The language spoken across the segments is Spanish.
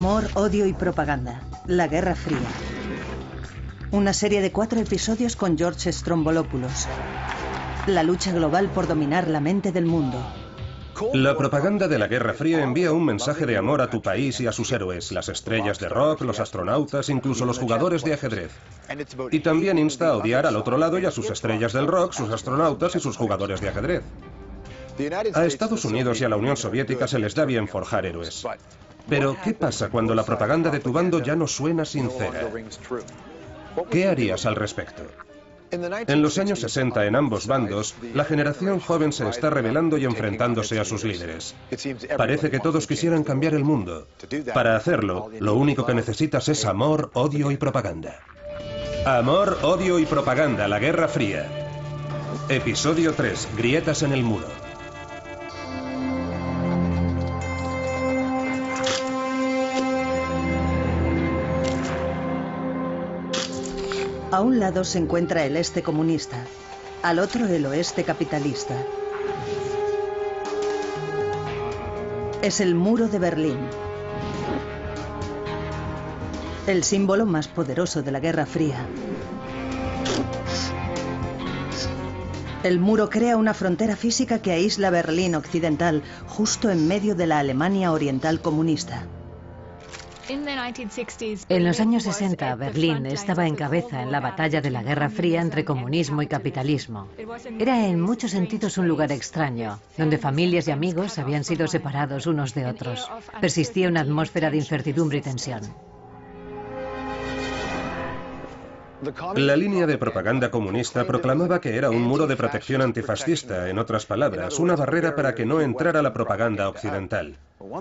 Amor, odio y propaganda. La Guerra Fría. Una serie de 4 episodios con George Stroumboulopoulos. La lucha global por dominar la mente del mundo. La propaganda de la Guerra Fría envía un mensaje de amor a tu país y a sus héroes, las estrellas de rock, los astronautas, incluso los jugadores de ajedrez. Y también insta a odiar al otro lado y a sus estrellas del rock, sus astronautas y sus jugadores de ajedrez. A Estados Unidos y a la Unión Soviética se les da bien forjar héroes. Pero, ¿qué pasa cuando la propaganda de tu bando ya no suena sincera? ¿Qué harías al respecto? En los años 60, en ambos bandos, la generación joven se está rebelando y enfrentándose a sus líderes. Parece que todos quisieran cambiar el mundo. Para hacerlo, lo único que necesitas es amor, odio y propaganda. Amor, odio y propaganda, la Guerra Fría. Episodio 3, grietas en el muro. A un lado se encuentra el este comunista, al otro el oeste capitalista. Es el muro de Berlín, el símbolo más poderoso de la Guerra Fría. El muro crea una frontera física que aísla Berlín occidental, justo en medio de la Alemania oriental comunista. En los años 60, Berlín estaba en cabeza en la batalla de la Guerra Fría entre comunismo y capitalismo. Era en muchos sentidos un lugar extraño, donde familias y amigos habían sido separados unos de otros. Persistía una atmósfera de incertidumbre y tensión. La línea de propaganda comunista proclamaba que era un muro de protección antifascista, en otras palabras, una barrera para que no entrara la propaganda occidental.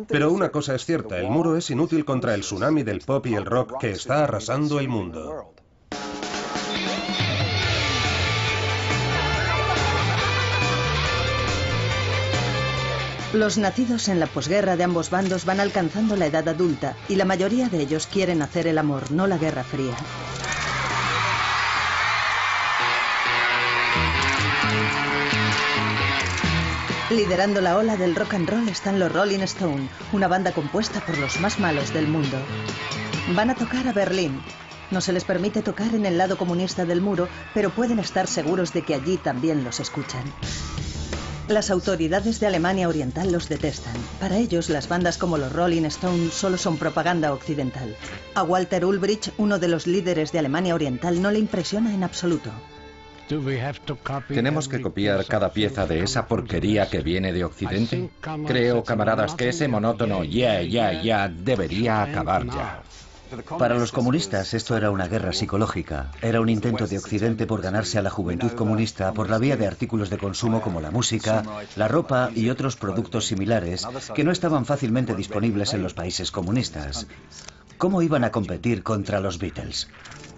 Pero una cosa es cierta, el muro es inútil contra el tsunami del pop y el rock que está arrasando el mundo. Los nacidos en la posguerra de ambos bandos van alcanzando la edad adulta y la mayoría de ellos quieren hacer el amor, no la Guerra Fría. Liderando la ola del rock and roll están los Rolling Stones, una banda compuesta por los más malos del mundo. Van a tocar a Berlín. No se les permite tocar en el lado comunista del muro, pero pueden estar seguros de que allí también los escuchan. Las autoridades de Alemania Oriental los detestan. Para ellos, las bandas como los Rolling Stones solo son propaganda occidental. A Walter Ulbricht, uno de los líderes de Alemania Oriental, no le impresiona en absoluto. ¿Tenemos que copiar cada pieza de esa porquería que viene de Occidente? Creo, camaradas, que ese monótono ya debería acabar ya. Para los comunistas esto era una guerra psicológica. Era un intento de Occidente por ganarse a la juventud comunista por la vía de artículos de consumo como la música, la ropa y otros productos similares que no estaban fácilmente disponibles en los países comunistas. ¿Cómo iban a competir contra los Beatles?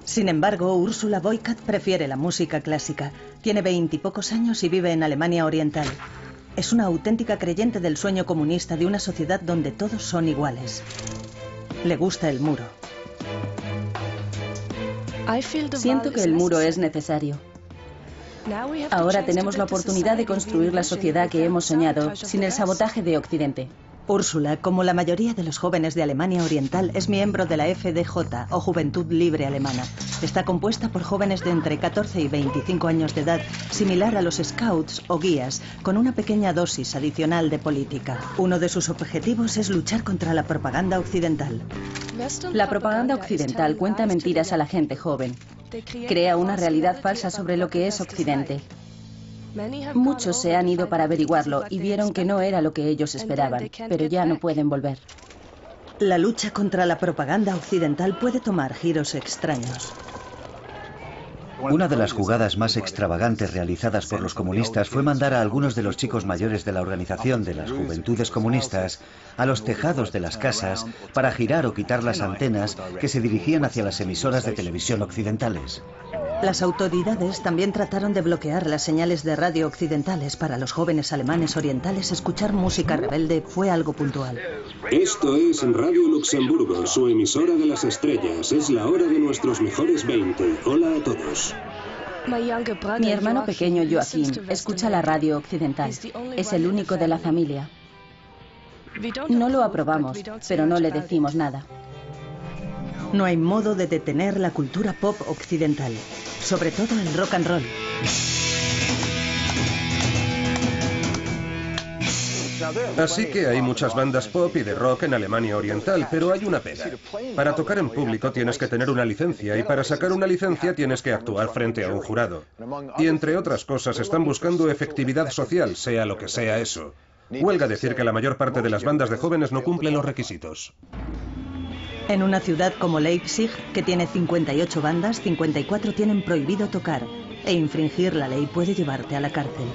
Sin embargo, Ursula Boykat prefiere la música clásica. Tiene 20 y pocos años y vive en Alemania Oriental. Es una auténtica creyente del sueño comunista de una sociedad donde todos son iguales. Le gusta el muro. Siento que el muro es necesario. Ahora tenemos la oportunidad de construir la sociedad que hemos soñado sin el sabotaje de Occidente. Úrsula, como la mayoría de los jóvenes de Alemania Oriental, es miembro de la FDJ, o Juventud Libre Alemana. Está compuesta por jóvenes de entre 14 y 25 años de edad, similar a los scouts o guías, con una pequeña dosis adicional de política. Uno de sus objetivos es luchar contra la propaganda occidental. La propaganda occidental cuenta mentiras a la gente joven. Crea una realidad falsa sobre lo que es Occidente. Muchos se han ido para averiguarlo y vieron que no era lo que ellos esperaban, pero ya no pueden volver. La lucha contra la propaganda occidental puede tomar giros extraños. Una de las jugadas más extravagantes realizadas por los comunistas fue mandar a algunos de los chicos mayores de la organización de las Juventudes Comunistas a los tejados de las casas para girar o quitar las antenas que se dirigían hacia las emisoras de televisión occidentales. Las autoridades también trataron de bloquear las señales de radio occidentales. Para los jóvenes alemanes orientales, escuchar música rebelde fue algo puntual. Esto es Radio Luxemburgo, su emisora de las estrellas. Es la hora de nuestros mejores 20. Hola a todos. Mi hermano pequeño Joachim escucha la radio occidental. Es el único de la familia. No lo aprobamos, pero no le decimos nada. No hay modo de detener la cultura pop occidental, sobre todo el rock and roll. Así que hay muchas bandas pop y de rock en Alemania Oriental, pero hay una pega. Para tocar en público tienes que tener una licencia y para sacar una licencia tienes que actuar frente a un jurado. Y entre otras cosas están buscando efectividad social, sea lo que sea eso. Huelga decir que la mayor parte de las bandas de jóvenes no cumplen los requisitos. En una ciudad como Leipzig, que tiene 58 bandas, 54 tienen prohibido tocar, e infringir la ley puede llevarte a la cárcel.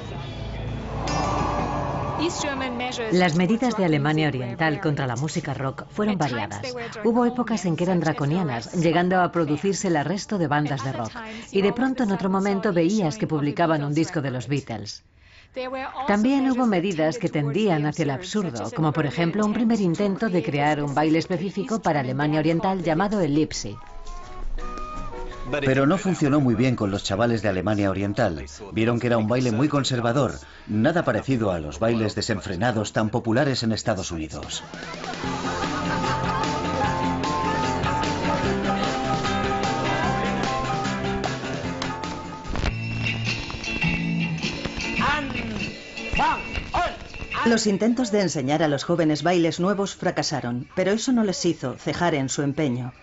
Las medidas de Alemania Oriental contra la música rock fueron variadas. Hubo épocas en que eran draconianas, llegando a producirse el arresto de bandas de rock. Y de pronto en otro momento veías que publicaban un disco de los Beatles. También hubo medidas que tendían hacia el absurdo, como por ejemplo un primer intento de crear un baile específico para Alemania Oriental llamado el Lipsi. Pero no funcionó muy bien con los chavales de Alemania Oriental. Vieron que era un baile muy conservador, nada parecido a los bailes desenfrenados tan populares en Estados Unidos. Los intentos de enseñar a los jóvenes bailes nuevos fracasaron, pero eso no les hizo cejar en su empeño.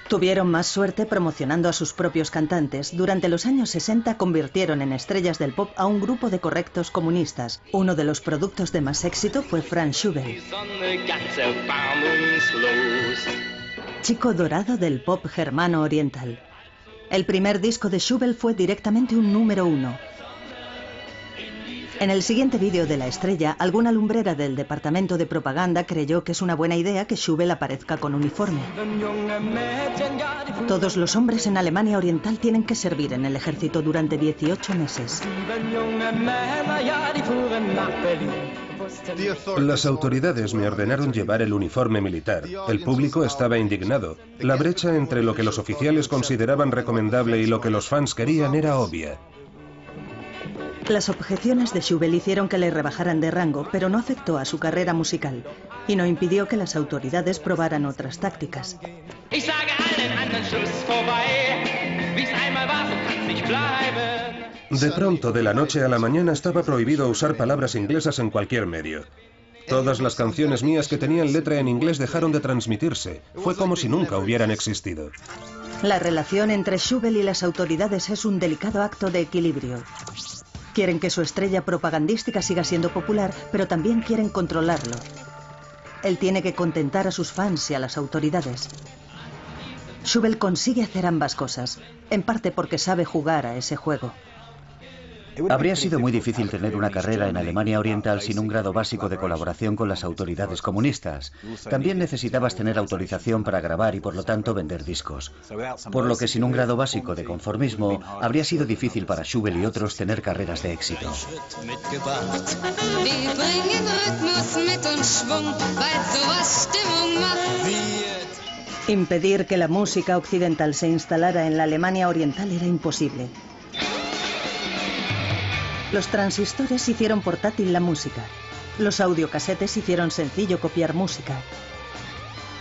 Tuvieron más suerte promocionando a sus propios cantantes. Durante los años 60 convirtieron en estrellas del pop a un grupo de correctos comunistas. Uno de los productos de más éxito fue Franz Schubel, chico dorado del pop germano oriental. El primer disco de Schubel fue directamente un número 1. En el siguiente vídeo de la estrella, alguna lumbrera del departamento de propaganda creyó que es una buena idea que Schubel aparezca con uniforme. Todos los hombres en Alemania Oriental tienen que servir en el ejército durante 18 meses. Las autoridades me ordenaron llevar el uniforme militar. El público estaba indignado. La brecha entre lo que los oficiales consideraban recomendable y lo que los fans querían era obvia. Las objeciones de Schubel hicieron que le rebajaran de rango, pero no afectó a su carrera musical y no impidió que las autoridades probaran otras tácticas. De pronto, de la noche a la mañana, estaba prohibido usar palabras inglesas en cualquier medio. Todas las canciones mías que tenían letra en inglés dejaron de transmitirse. Fue como si nunca hubieran existido. La relación entre Schubel y las autoridades es un delicado acto de equilibrio. Quieren que su estrella propagandística siga siendo popular, pero también quieren controlarlo. Él tiene que contentar a sus fans y a las autoridades. Schubel consigue hacer ambas cosas, en parte porque sabe jugar a ese juego. Habría sido muy difícil tener una carrera en Alemania Oriental sin un grado básico de colaboración con las autoridades comunistas. También necesitabas tener autorización para grabar y por lo tanto vender discos. Por lo que sin un grado básico de conformismo, habría sido difícil para Schubel y otros tener carreras de éxito. Impedir que la música occidental se instalara en la Alemania Oriental era imposible. Los transistores hicieron portátil la música. Los audiocasetes hicieron sencillo copiar música.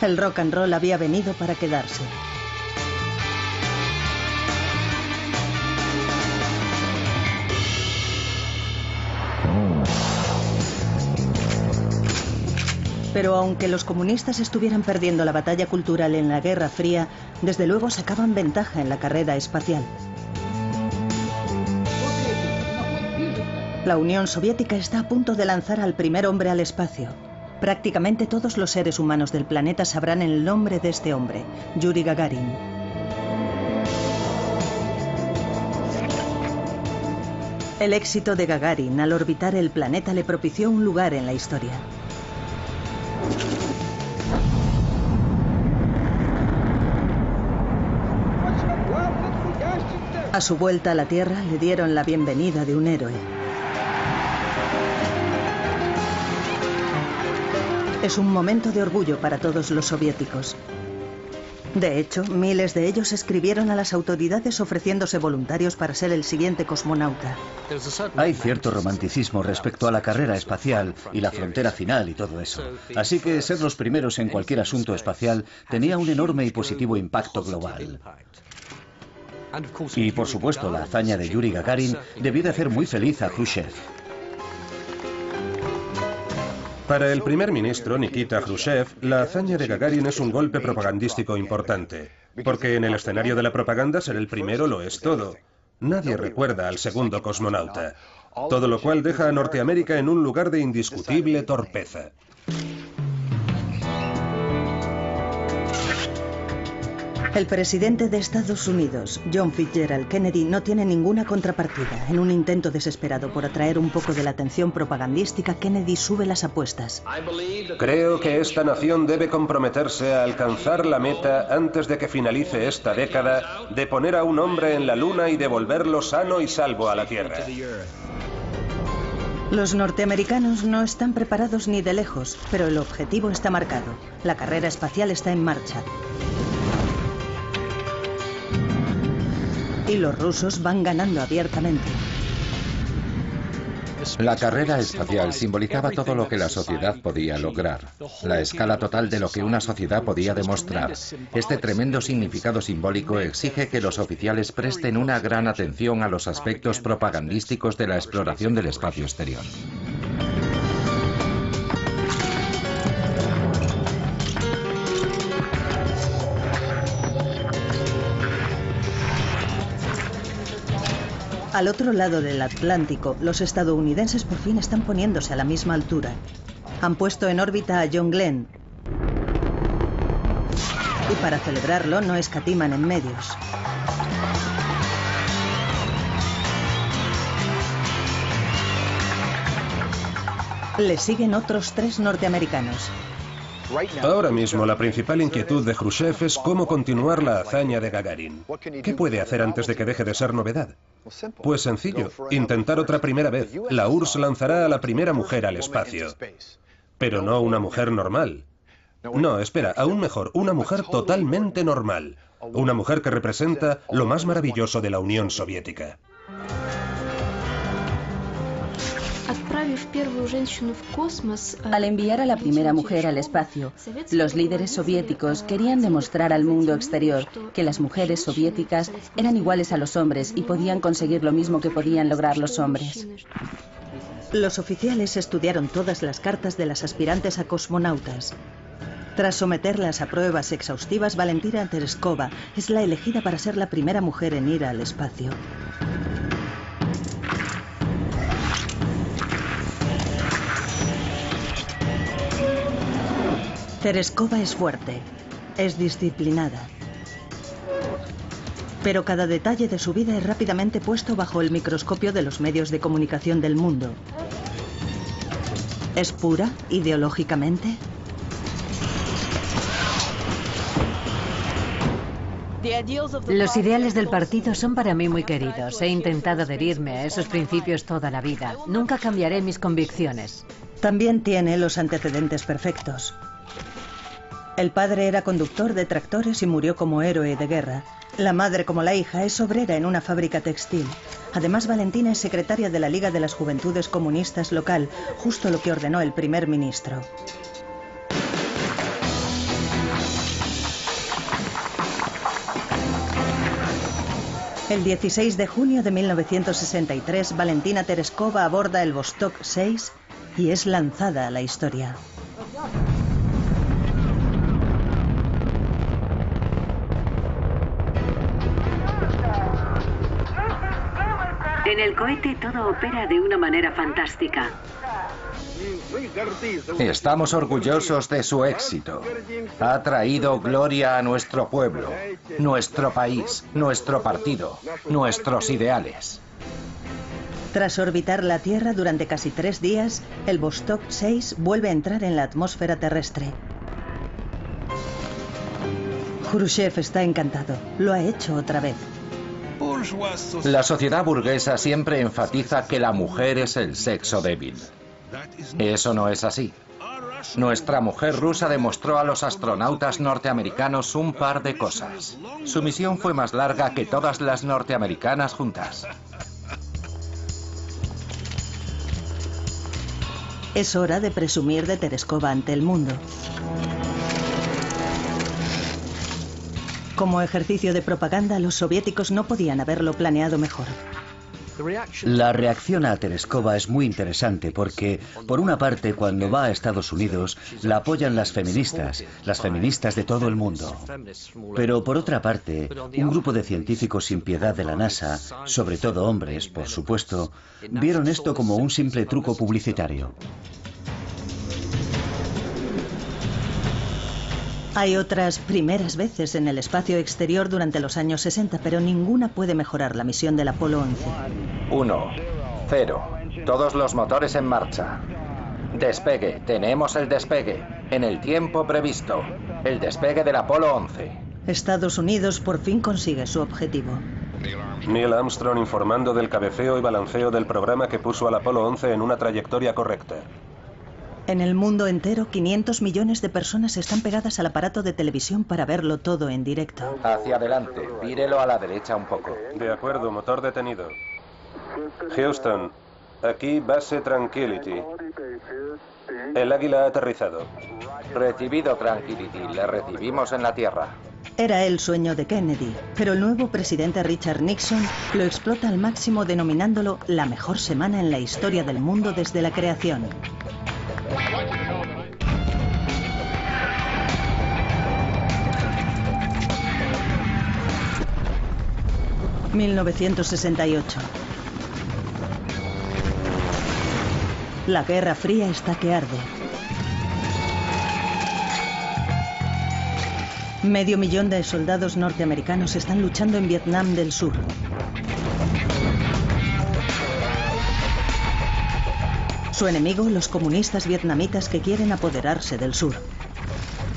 El rock and roll había venido para quedarse. Pero aunque los comunistas estuvieran perdiendo la batalla cultural en la Guerra Fría, desde luego sacaban ventaja en la carrera espacial. La Unión Soviética está a punto de lanzar al primer hombre al espacio. Prácticamente todos los seres humanos del planeta sabrán el nombre de este hombre, Yuri Gagarin. El éxito de Gagarin al orbitar el planeta le propició un lugar en la historia. A su vuelta a la Tierra le dieron la bienvenida de un héroe. Es un momento de orgullo para todos los soviéticos. De hecho, miles de ellos escribieron a las autoridades ofreciéndose voluntarios para ser el siguiente cosmonauta. Hay cierto romanticismo respecto a la carrera espacial y la frontera final y todo eso. Así que ser los primeros en cualquier asunto espacial tenía un enorme y positivo impacto global. Y por supuesto, la hazaña de Yuri Gagarin debió de hacer muy feliz a Khrushchev. Para el primer ministro Nikita Khrushchev, la hazaña de Gagarin es un golpe propagandístico importante, porque en el escenario de la propaganda ser el primero lo es todo. Nadie recuerda al segundo cosmonauta, todo lo cual deja a Norteamérica en un lugar de indiscutible torpeza. El presidente de Estados Unidos, John Fitzgerald Kennedy, no tiene ninguna contrapartida. En un intento desesperado por atraer un poco de la atención propagandística, Kennedy sube las apuestas. Creo que esta nación debe comprometerse a alcanzar la meta antes de que finalice esta década de poner a un hombre en la Luna y devolverlo sano y salvo a la Tierra. Los norteamericanos no están preparados ni de lejos, pero el objetivo está marcado. La carrera espacial está en marcha. Y los rusos van ganando abiertamente. La carrera espacial simbolizaba todo lo que la sociedad podía lograr, la escala total de lo que una sociedad podía demostrar. Este tremendo significado simbólico exige que los oficiales presten una gran atención a los aspectos propagandísticos de la exploración del espacio exterior. Al otro lado del Atlántico, los estadounidenses por fin están poniéndose a la misma altura. Han puesto en órbita a John Glenn. Y para celebrarlo no escatiman en medios. Le siguen otros 3 norteamericanos. Ahora mismo la principal inquietud de Khrushchev es cómo continuar la hazaña de Gagarin. ¿Qué puede hacer antes de que deje de ser novedad? Pues sencillo, intentar otra primera vez. La URSS lanzará a la primera mujer al espacio. Pero no una mujer normal. No, espera, aún mejor, una mujer totalmente normal. Una mujer que representa lo más maravilloso de la Unión Soviética. Al enviar a la primera mujer al espacio, los líderes soviéticos querían demostrar al mundo exterior que las mujeres soviéticas eran iguales a los hombres y podían conseguir lo mismo que podían lograr los hombres. Los oficiales estudiaron todas las cartas de las aspirantes a cosmonautas. Tras someterlas a pruebas exhaustivas, Valentina Tereskova es la elegida para ser la primera mujer en ir al espacio. Tereskova es fuerte, es disciplinada. Pero cada detalle de su vida es rápidamente puesto bajo el microscopio de los medios de comunicación del mundo. ¿Es pura ideológicamente? Los ideales del partido son para mí muy queridos. He intentado adherirme a esos principios toda la vida. Nunca cambiaré mis convicciones. También tiene los antecedentes perfectos. El padre era conductor de tractores y murió como héroe de guerra. La madre, como la hija, es obrera en una fábrica textil. Además, Valentina es secretaria de la Liga de las Juventudes Comunistas local, justo lo que ordenó el primer ministro. El 16 de junio de 1963, Valentina Tereskova aborda el Vostok 6 y es lanzada a la historia. En el cohete todo opera de una manera fantástica. Estamos orgullosos de su éxito. Ha traído gloria a nuestro pueblo, nuestro país, nuestro partido, nuestros ideales. Tras orbitar la Tierra durante casi 3 días, el Vostok 6 vuelve a entrar en la atmósfera terrestre. Khrushchev está encantado. Lo ha hecho otra vez. La sociedad burguesa siempre enfatiza que la mujer es el sexo débil. Eso no es así. Nuestra mujer rusa demostró a los astronautas norteamericanos un par de cosas. Su misión fue más larga que todas las norteamericanas juntas. Es hora de presumir de Tereskova ante el mundo. Como ejercicio de propaganda, los soviéticos no podían haberlo planeado mejor. La reacción a Tereskova es muy interesante porque, por una parte, cuando va a Estados Unidos, la apoyan las feministas de todo el mundo. Pero, por otra parte, un grupo de científicos sin piedad de la NASA, sobre todo hombres, por supuesto, vieron esto como un simple truco publicitario. Hay otras primeras veces en el espacio exterior durante los años 60, pero ninguna puede mejorar la misión del Apolo 11. 1, 0. Todos los motores en marcha. Despegue. Tenemos el despegue. En el tiempo previsto. El despegue del Apolo 11. Estados Unidos por fin consigue su objetivo. Neil Armstrong informando del cabeceo y balanceo del programa que puso al Apolo 11 en una trayectoria correcta. En el mundo entero, 500 millones de personas están pegadas al aparato de televisión para verlo todo en directo. Hacia adelante. Vírelo a la derecha un poco. De acuerdo, motor detenido. Houston, aquí base Tranquility. El Águila ha aterrizado. Recibido, Tranquility. Le recibimos en la Tierra. Era el sueño de Kennedy, pero el nuevo presidente Richard Nixon lo explota al máximo denominándolo la mejor semana en la historia del mundo desde la creación. ...1968... La Guerra Fría está que arde. 500.000 de soldados norteamericanos están luchando en Vietnam del Sur. Su enemigo, los comunistas vietnamitas que quieren apoderarse del sur.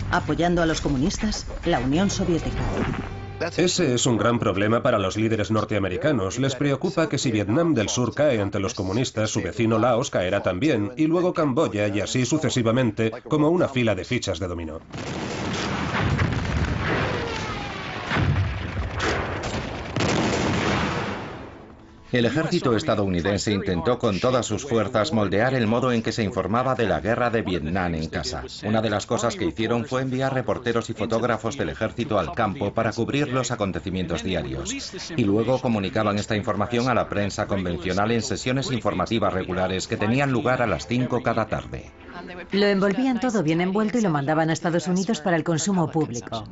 Apoyando a los comunistas, la Unión Soviética. Ese es un gran problema para los líderes norteamericanos. Les preocupa que si Vietnam del Sur cae ante los comunistas, su vecino Laos caerá también, y luego Camboya, y así sucesivamente, como una fila de fichas de dominó. El ejército estadounidense intentó con todas sus fuerzas moldear el modo en que se informaba de la guerra de Vietnam en casa. Una de las cosas que hicieron fue enviar reporteros y fotógrafos del ejército al campo para cubrir los acontecimientos diarios. Y luego comunicaban esta información a la prensa convencional en sesiones informativas regulares que tenían lugar a las 5 cada tarde. Lo envolvían todo bien envuelto y lo mandaban a Estados Unidos para el consumo público.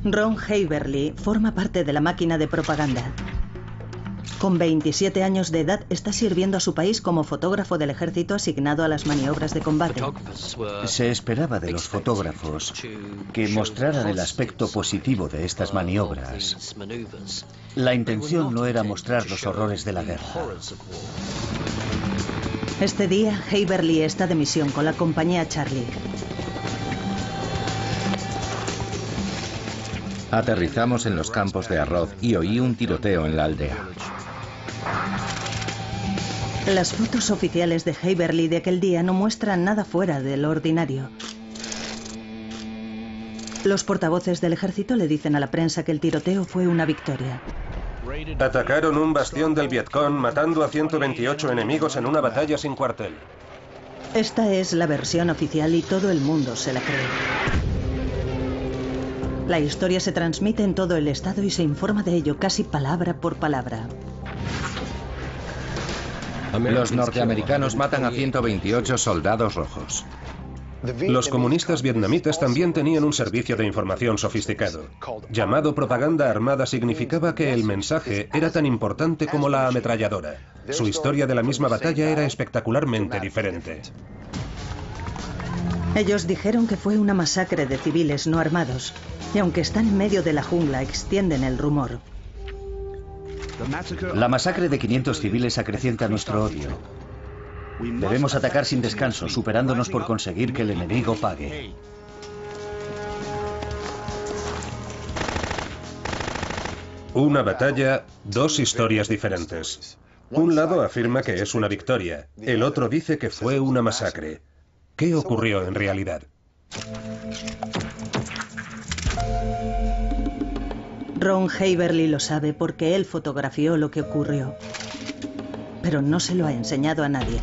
Ron Haverly forma parte de la máquina de propaganda. Con 27 años de edad está sirviendo a su país como fotógrafo del ejército asignado a las maniobras de combate. Se esperaba de los fotógrafos que mostraran el aspecto positivo de estas maniobras. La intención no era mostrar los horrores de la guerra. Este día, Haverly está de misión con la compañía Charlie. Aterrizamos en los campos de arroz y oí un tiroteo en la aldea. Las fotos oficiales de Haverly de aquel día no muestran nada fuera del ordinario. Los portavoces del ejército le dicen a la prensa que el tiroteo fue una victoria. Atacaron un bastión del Vietcong matando a 128 enemigos en una batalla sin cuartel. Esta es la versión oficial y todo el mundo se la cree. La historia se transmite en todo el estado y se informa de ello casi palabra por palabra. Los norteamericanos matan a 128 soldados rojos. Los comunistas vietnamitas también tenían un servicio de información sofisticado. Llamado propaganda armada significaba que el mensaje era tan importante como la ametralladora. Su historia de la misma batalla era espectacularmente diferente. Ellos dijeron que fue una masacre de civiles no armados. Y aunque están en medio de la jungla, extienden el rumor. La masacre de 500 civiles acrecienta nuestro odio. Debemos atacar sin descanso, superándonos por conseguir que el enemigo pague. Una batalla, dos historias diferentes. Un lado afirma que es una victoria, el otro dice que fue una masacre. ¿Qué ocurrió en realidad? Ron Haverly lo sabe porque él fotografió lo que ocurrió, pero no se lo ha enseñado a nadie.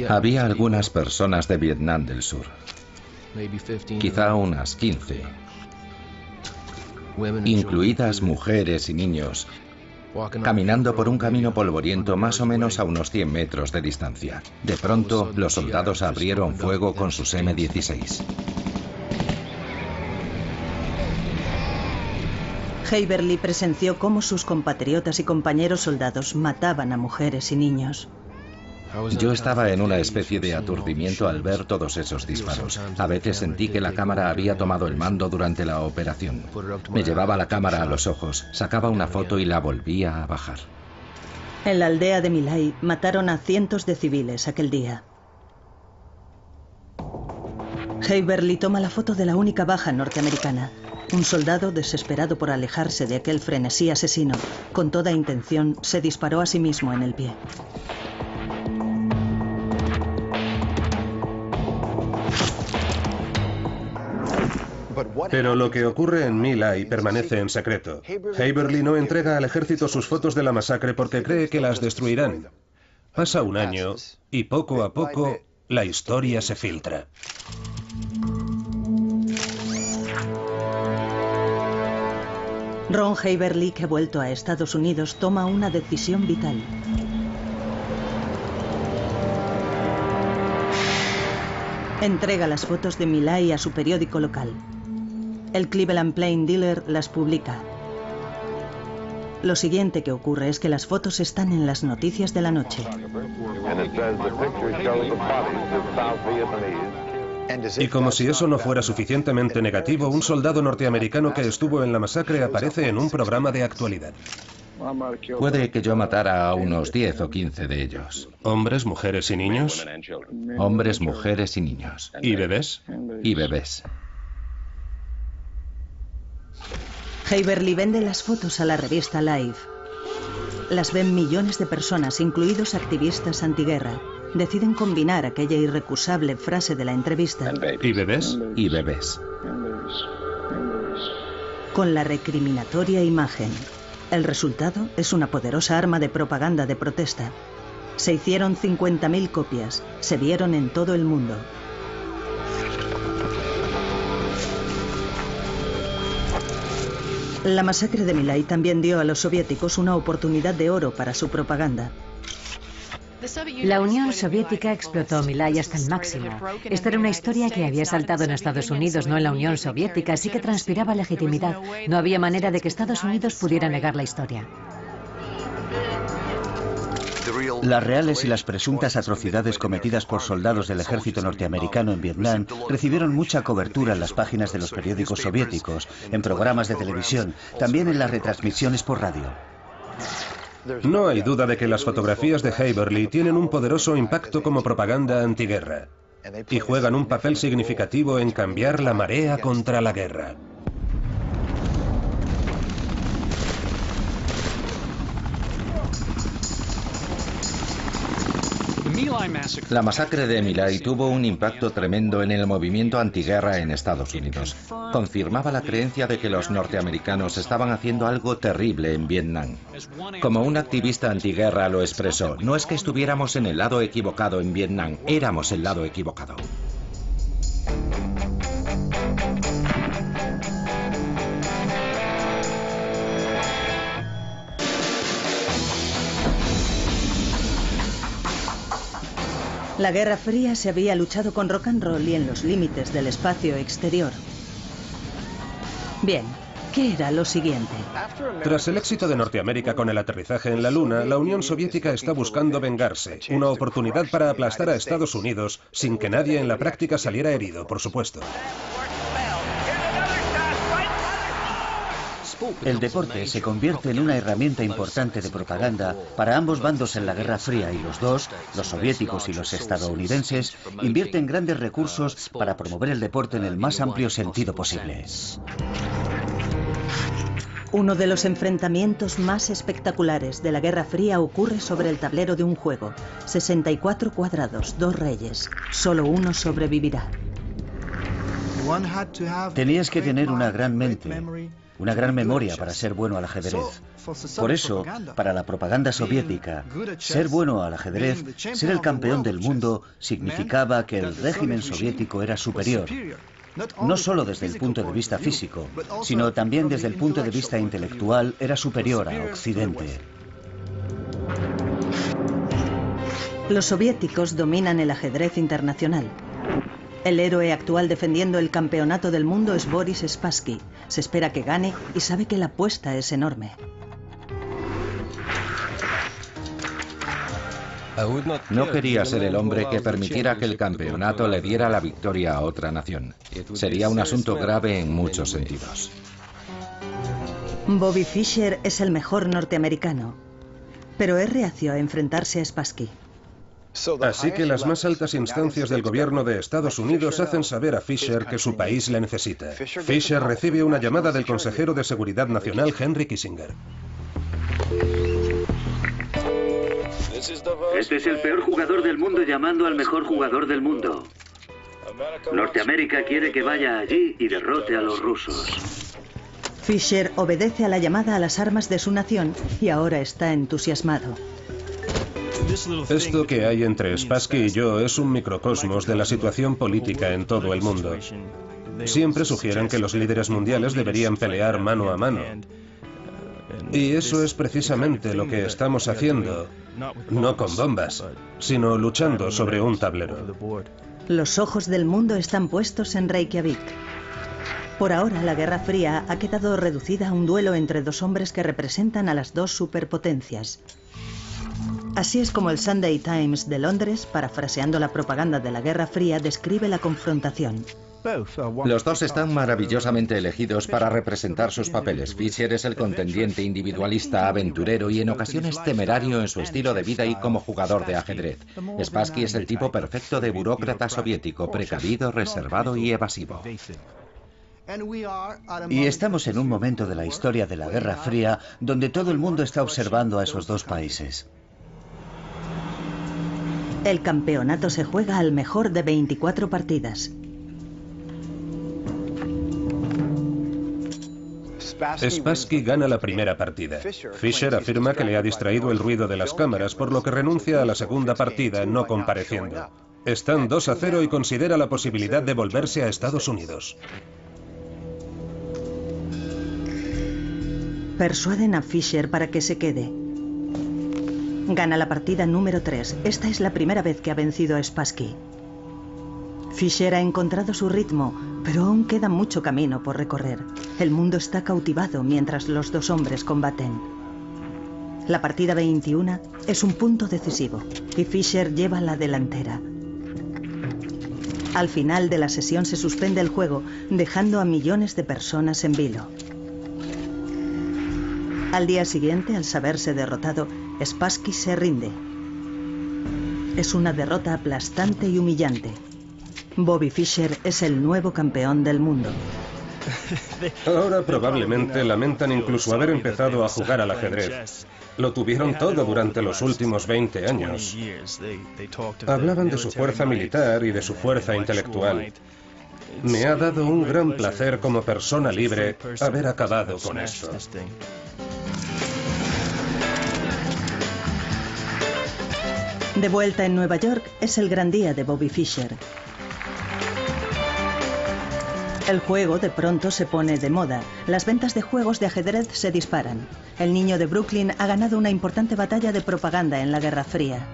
Había algunas personas de Vietnam del Sur, quizá unas 15, incluidas mujeres y niños, caminando por un camino polvoriento más o menos a unos 100 metros de distancia. De pronto, los soldados abrieron fuego con sus M-16. Haverly presenció cómo sus compatriotas y compañeros soldados mataban a mujeres y niños. Yo estaba en una especie de aturdimiento al ver todos esos disparos. A veces sentí que la cámara había tomado el mando durante la operación. Me llevaba la cámara a los ojos, sacaba una foto y la volvía a bajar. En la aldea de My Lai mataron a cientos de civiles aquel día. Haverly toma la foto de la única baja norteamericana. Un soldado, desesperado por alejarse de aquel frenesí asesino, con toda intención, se disparó a sí mismo en el pie. Pero lo que ocurre en My Lai permanece en secreto. Haverly no entrega al ejército sus fotos de la masacre porque cree que las destruirán. Pasa un año y poco a poco la historia se filtra. Ron Haverly, que ha vuelto a Estados Unidos, toma una decisión vital. Entrega las fotos de My Lai a su periódico local. El Cleveland Plain Dealer las publica. Lo siguiente que ocurre es que las fotos están en las noticias de la noche. Y como si eso no fuera suficientemente negativo, un soldado norteamericano que estuvo en la masacre aparece en un programa de actualidad. Puede que yo matara a unos 10 o 15 de ellos. ¿Hombres, mujeres y niños? Hombres, mujeres y niños. ¿Y bebés? Y bebés. Haverly vende las fotos a la revista Life. Las ven millones de personas, incluidos activistas antiguerra. Deciden combinar aquella irrecusable frase de la entrevista. ¿Y bebés? Y bebés. Con la recriminatoria imagen. El resultado es una poderosa arma de propaganda de protesta. Se hicieron 50.000 copias. Se vieron en todo el mundo. La masacre de My Lai también dio a los soviéticos una oportunidad de oro para su propaganda. La Unión Soviética explotó My Lai hasta el máximo. Esta era una historia que había saltado en Estados Unidos, no en la Unión Soviética, así que transpiraba legitimidad. No había manera de que Estados Unidos pudiera negar la historia. Las reales y las presuntas atrocidades cometidas por soldados del ejército norteamericano en Vietnam recibieron mucha cobertura en las páginas de los periódicos soviéticos, en programas de televisión, también en las retransmisiones por radio. No hay duda de que las fotografías de Haverly tienen un poderoso impacto como propaganda antiguerra y juegan un papel significativo en cambiar la marea contra la guerra. La masacre de My Lai tuvo un impacto tremendo en el movimiento antiguerra en Estados Unidos. Confirmaba la creencia de que los norteamericanos estaban haciendo algo terrible en Vietnam. Como un activista antiguerra lo expresó, no es que estuviéramos en el lado equivocado en Vietnam, éramos el lado equivocado. La Guerra Fría se había luchado con rock and roll y en los límites del espacio exterior. Bien, ¿Qué era lo siguiente? Tras el éxito de Norteamérica con el aterrizaje en la Luna, la Unión Soviética está buscando vengarse, una oportunidad para aplastar a Estados Unidos sin que nadie en la práctica saliera herido, por supuesto. El deporte se convierte en una herramienta importante de propaganda para ambos bandos en la Guerra Fría y los dos, los soviéticos y los estadounidenses, invierten grandes recursos para promover el deporte en el más amplio sentido posible. Uno de los enfrentamientos más espectaculares de la Guerra Fría ocurre sobre el tablero de un juego. 64 cuadrados, 2 reyes. Solo uno sobrevivirá. Tenías que tener una gran mente, una gran memoria para ser bueno al ajedrez. Por eso, para la propaganda soviética, ser bueno al ajedrez, ser el campeón del mundo, significaba que el régimen soviético era superior. No solo desde el punto de vista físico, sino también desde el punto de vista intelectual, era superior a Occidente. Los soviéticos dominan el ajedrez internacional. El héroe actual defendiendo el campeonato del mundo es Boris Spassky. Se espera que gane y sabe que la apuesta es enorme. No quería ser el hombre que permitiera que el campeonato le diera la victoria a otra nación. Sería un asunto grave en muchos sentidos. Bobby Fischer es el mejor norteamericano, pero es reacio a enfrentarse a Spassky. Así que las más altas instancias del gobierno de Estados Unidos hacen saber a Fischer que su país le necesita. Fischer recibe una llamada del consejero de Seguridad Nacional, Henry Kissinger. Este es el peor jugador del mundo llamando al mejor jugador del mundo. Norteamérica quiere que vaya allí y derrote a los rusos. Fischer obedece a la llamada a las armas de su nación y ahora está entusiasmado. Esto que hay entre Spassky y yo es un microcosmos de la situación política en todo el mundo. Siempre sugieren que los líderes mundiales deberían pelear mano a mano. Y eso es precisamente lo que estamos haciendo, no con bombas, sino luchando sobre un tablero. Los ojos del mundo están puestos en Reykjavik. Por ahora, la Guerra Fría ha quedado reducida a un duelo entre dos hombres que representan a las dos superpotencias. Así es como el Sunday Times de Londres, parafraseando la propaganda de la Guerra Fría, describe la confrontación. Los dos están maravillosamente elegidos para representar sus papeles. Fischer es el contendiente individualista, aventurero y en ocasiones temerario en su estilo de vida y como jugador de ajedrez. Spassky es el tipo perfecto de burócrata soviético, precavido, reservado y evasivo. Y estamos en un momento de la historia de la Guerra Fría donde todo el mundo está observando a esos dos países. El campeonato se juega al mejor de 24 partidas. Spassky gana la primera partida. Fischer afirma que le ha distraído el ruido de las cámaras, por lo que renuncia a la segunda partida, no compareciendo. Están 2-0 y considera la posibilidad de volverse a Estados Unidos. Persuaden a Fischer para que se quede. Gana la partida número 3. Esta es la primera vez que ha vencido a Spassky. Fischer ha encontrado su ritmo, pero aún queda mucho camino por recorrer. El mundo está cautivado mientras los dos hombres combaten. La partida 21 es un punto decisivo y Fischer lleva la delantera. Al final de la sesión se suspende el juego, dejando a millones de personas en vilo. Al día siguiente, al saberse derrotado, Spassky se rinde. Es una derrota aplastante y humillante. Bobby Fischer es el nuevo campeón del mundo. Ahora probablemente lamentan incluso haber empezado a jugar al ajedrez. Lo tuvieron todo durante los últimos 20 años. Hablaban de su fuerza militar y de su fuerza intelectual. Me ha dado un gran placer como persona libre haber acabado con esto. De vuelta en Nueva York, es el gran día de Bobby Fischer. El juego de pronto se pone de moda. Las ventas de juegos de ajedrez se disparan. El niño de Brooklyn ha ganado una importante batalla de propaganda en la Guerra Fría.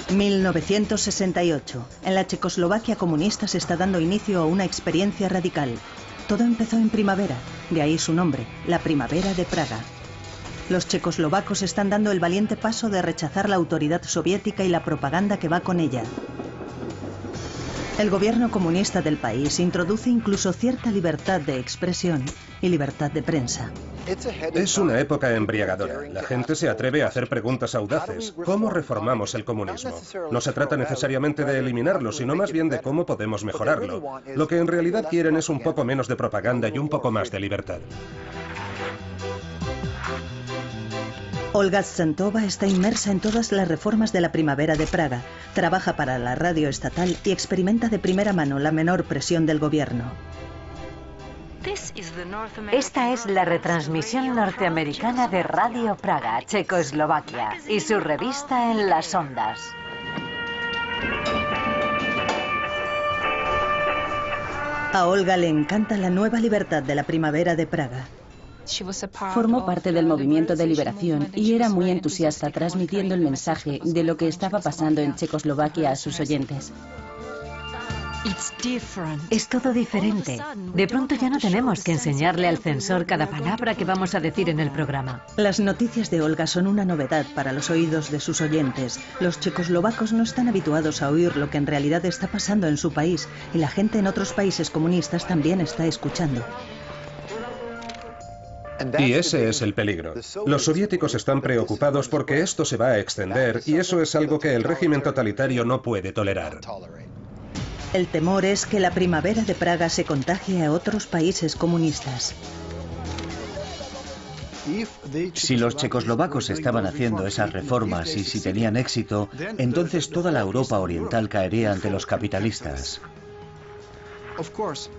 1968. En la Checoslovaquia comunista se está dando inicio a una experiencia radical. Todo empezó en primavera, de ahí su nombre, la Primavera de Praga. Los checoslovacos están dando el valiente paso de rechazar la autoridad soviética y la propaganda que va con ella. El gobierno comunista del país introduce incluso cierta libertad de expresión y libertad de prensa. Es una época embriagadora. La gente se atreve a hacer preguntas audaces. ¿Cómo reformamos el comunismo? No se trata necesariamente de eliminarlo, sino más bien de cómo podemos mejorarlo. Lo que en realidad quieren es un poco menos de propaganda y un poco más de libertad. Olga Scentova está inmersa en todas las reformas de la Primavera de Praga, trabaja para la radio estatal y experimenta de primera mano la menor presión del gobierno. Esta es la retransmisión norteamericana de Radio Praga, Checoslovaquia, y su revista En las Ondas. A Olga le encanta la nueva libertad de la Primavera de Praga. Formó parte del movimiento de liberación y era muy entusiasta transmitiendo el mensaje de lo que estaba pasando en Checoslovaquia a sus oyentes. Es todo diferente. De pronto ya no tenemos que enseñarle al censor cada palabra que vamos a decir en el programa. Las noticias de Olga son una novedad para los oídos de sus oyentes. Los checoslovacos no están habituados a oír lo que en realidad está pasando en su país y la gente en otros países comunistas también está escuchando. Y ese es el peligro. Los soviéticos están preocupados porque esto se va a extender y eso es algo que el régimen totalitario no puede tolerar. El temor es que la Primavera de Praga se contagie a otros países comunistas. Si los checoslovacos estaban haciendo esas reformas y si tenían éxito, entonces toda la Europa oriental caería ante los capitalistas.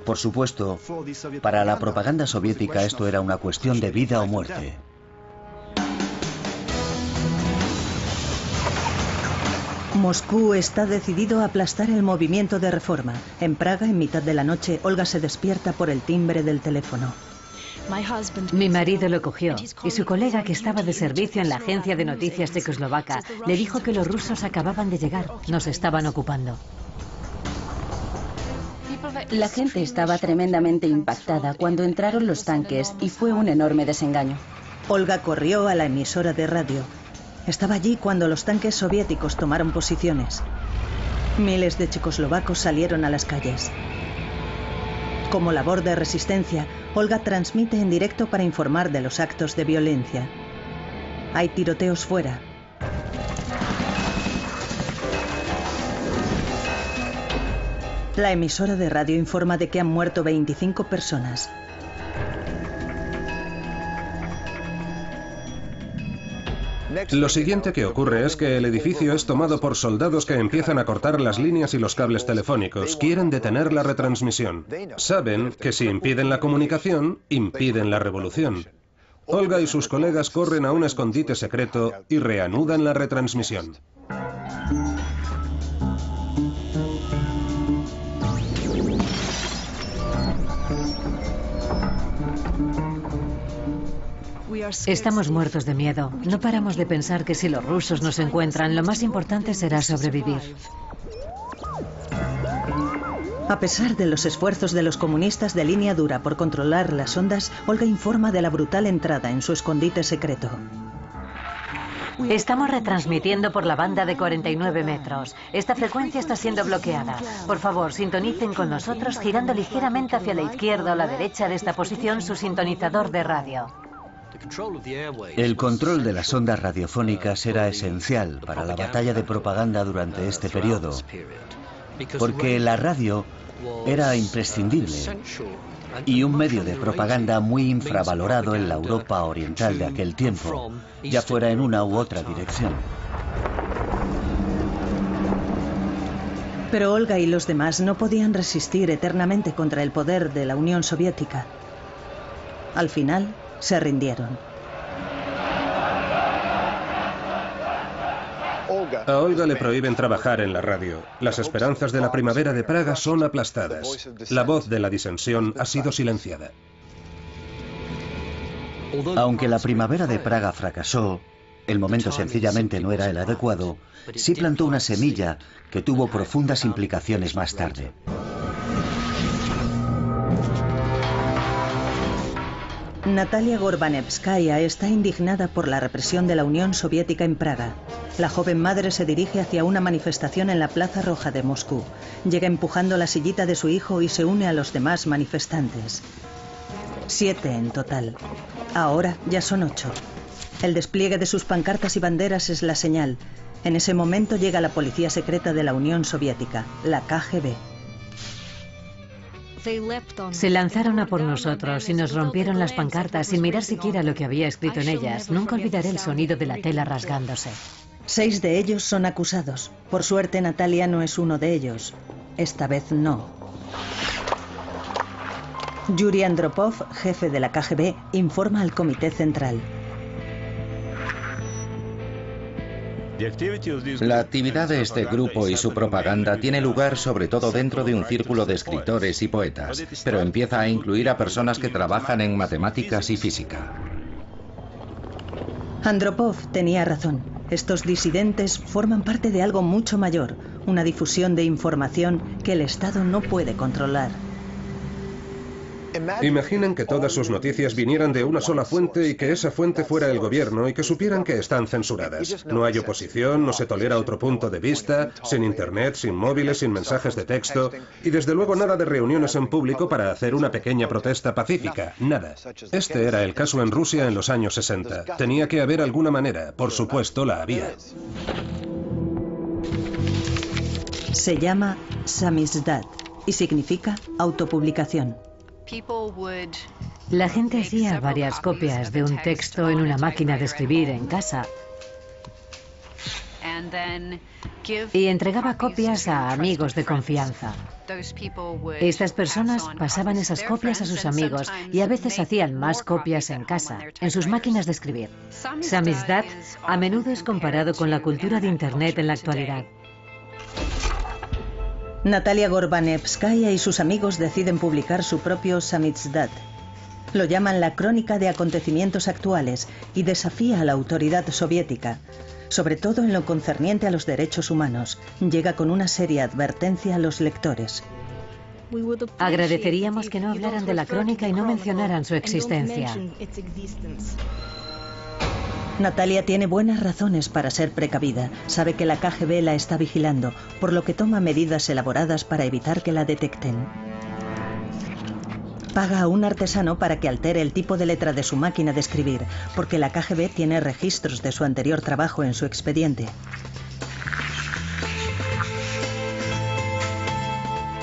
Por supuesto, para la propaganda soviética esto era una cuestión de vida o muerte. Moscú está decidido a aplastar el movimiento de reforma. En Praga, en mitad de la noche, Olga se despierta por el timbre del teléfono. Mi marido lo cogió y su colega que estaba de servicio en la agencia de noticias checoslovaca le dijo que los rusos acababan de llegar, nos estaban ocupando. La gente estaba tremendamente impactada cuando entraron los tanques y fue un enorme desengaño. Olga corrió a la emisora de radio. Estaba allí cuando los tanques soviéticos tomaron posiciones. Miles de checoslovacos salieron a las calles. Como labor de resistencia, Olga transmite en directo para informar de los actos de violencia. Hay tiroteos fuera. La emisora de radio informa de que han muerto 25 personas. Lo siguiente que ocurre es que el edificio es tomado por soldados que empiezan a cortar las líneas y los cables telefónicos. Quieren detener la retransmisión. Saben que si impiden la comunicación, impiden la revolución. Olga y sus colegas corren a un escondite secreto y reanudan la retransmisión. Estamos muertos de miedo. No paramos de pensar que si los rusos nos encuentran, lo más importante será sobrevivir. A pesar de los esfuerzos de los comunistas de línea dura por controlar las ondas, Olga informa de la brutal entrada en su escondite secreto. Estamos retransmitiendo por la banda de 49 metros. Esta frecuencia está siendo bloqueada. Por favor, sintonicen con nosotros girando ligeramente hacia la izquierda o la derecha de esta posición su sintonizador de radio. El control de las ondas radiofónicas era esencial para la batalla de propaganda durante este periodo, porque la radio era imprescindible y un medio de propaganda muy infravalorado en la Europa oriental de aquel tiempo, ya fuera en una u otra dirección. Pero Olga y los demás no podían resistir eternamente contra el poder de la Unión Soviética. Al final, se rindieron. A Olga le prohíben trabajar en la radio. Las esperanzas de la Primavera de Praga son aplastadas. La voz de la disensión ha sido silenciada. Aunque la Primavera de Praga fracasó, el momento sencillamente no era el adecuado, sí plantó una semilla que tuvo profundas implicaciones más tarde. Natalia Gorbanevskaya está indignada por la represión de la Unión Soviética en Praga. La joven madre se dirige hacia una manifestación en la Plaza Roja de Moscú. Llega empujando la sillita de su hijo y se une a los demás manifestantes. 7 en total. Ahora ya son 8. El despliegue de sus pancartas y banderas es la señal. En ese momento llega la policía secreta de la Unión Soviética, la KGB. Se lanzaron a por nosotros y nos rompieron las pancartas sin mirar siquiera lo que había escrito en ellas. Nunca olvidaré el sonido de la tela rasgándose. 6 de ellos son acusados. Por suerte, Natalia no es uno de ellos. Esta vez no. Yuri Andropov, jefe de la KGB, informa al Comité Central. La actividad de este grupo y su propaganda tiene lugar sobre todo dentro de un círculo de escritores y poetas, pero empieza a incluir a personas que trabajan en matemáticas y física. Andropov tenía razón. Estos disidentes forman parte de algo mucho mayor, una difusión de información que el Estado no puede controlar. Imaginen que todas sus noticias vinieran de una sola fuente y que esa fuente fuera el gobierno y que supieran que están censuradas. No hay oposición, no se tolera otro punto de vista, sin internet, sin móviles, sin mensajes de texto y desde luego nada de reuniones en público para hacer una pequeña protesta pacífica, nada. Este era el caso en Rusia en los años 60. Tenía que haber alguna manera, por supuesto la había. Se llama samizdat y significa autopublicación. La gente hacía varias copias de un texto en una máquina de escribir en casa y entregaba copias a amigos de confianza. Estas personas pasaban esas copias a sus amigos y a veces hacían más copias en casa, en sus máquinas de escribir. Samizdat a menudo es comparado con la cultura de Internet en la actualidad. Natalia Gorbanevskaya y sus amigos deciden publicar su propio samizdat. Lo llaman la crónica de acontecimientos actuales y desafía a la autoridad soviética, sobre todo en lo concerniente a los derechos humanos. Llega con una seria advertencia a los lectores. Agradeceríamos que no hablaran de la crónica y no mencionaran su existencia. Natalia tiene buenas razones para ser precavida. Sabe que la KGB la está vigilando, por lo que toma medidas elaboradas para evitar que la detecten. Paga a un artesano para que altere el tipo de letra de su máquina de escribir, porque la KGB tiene registros de su anterior trabajo en su expediente.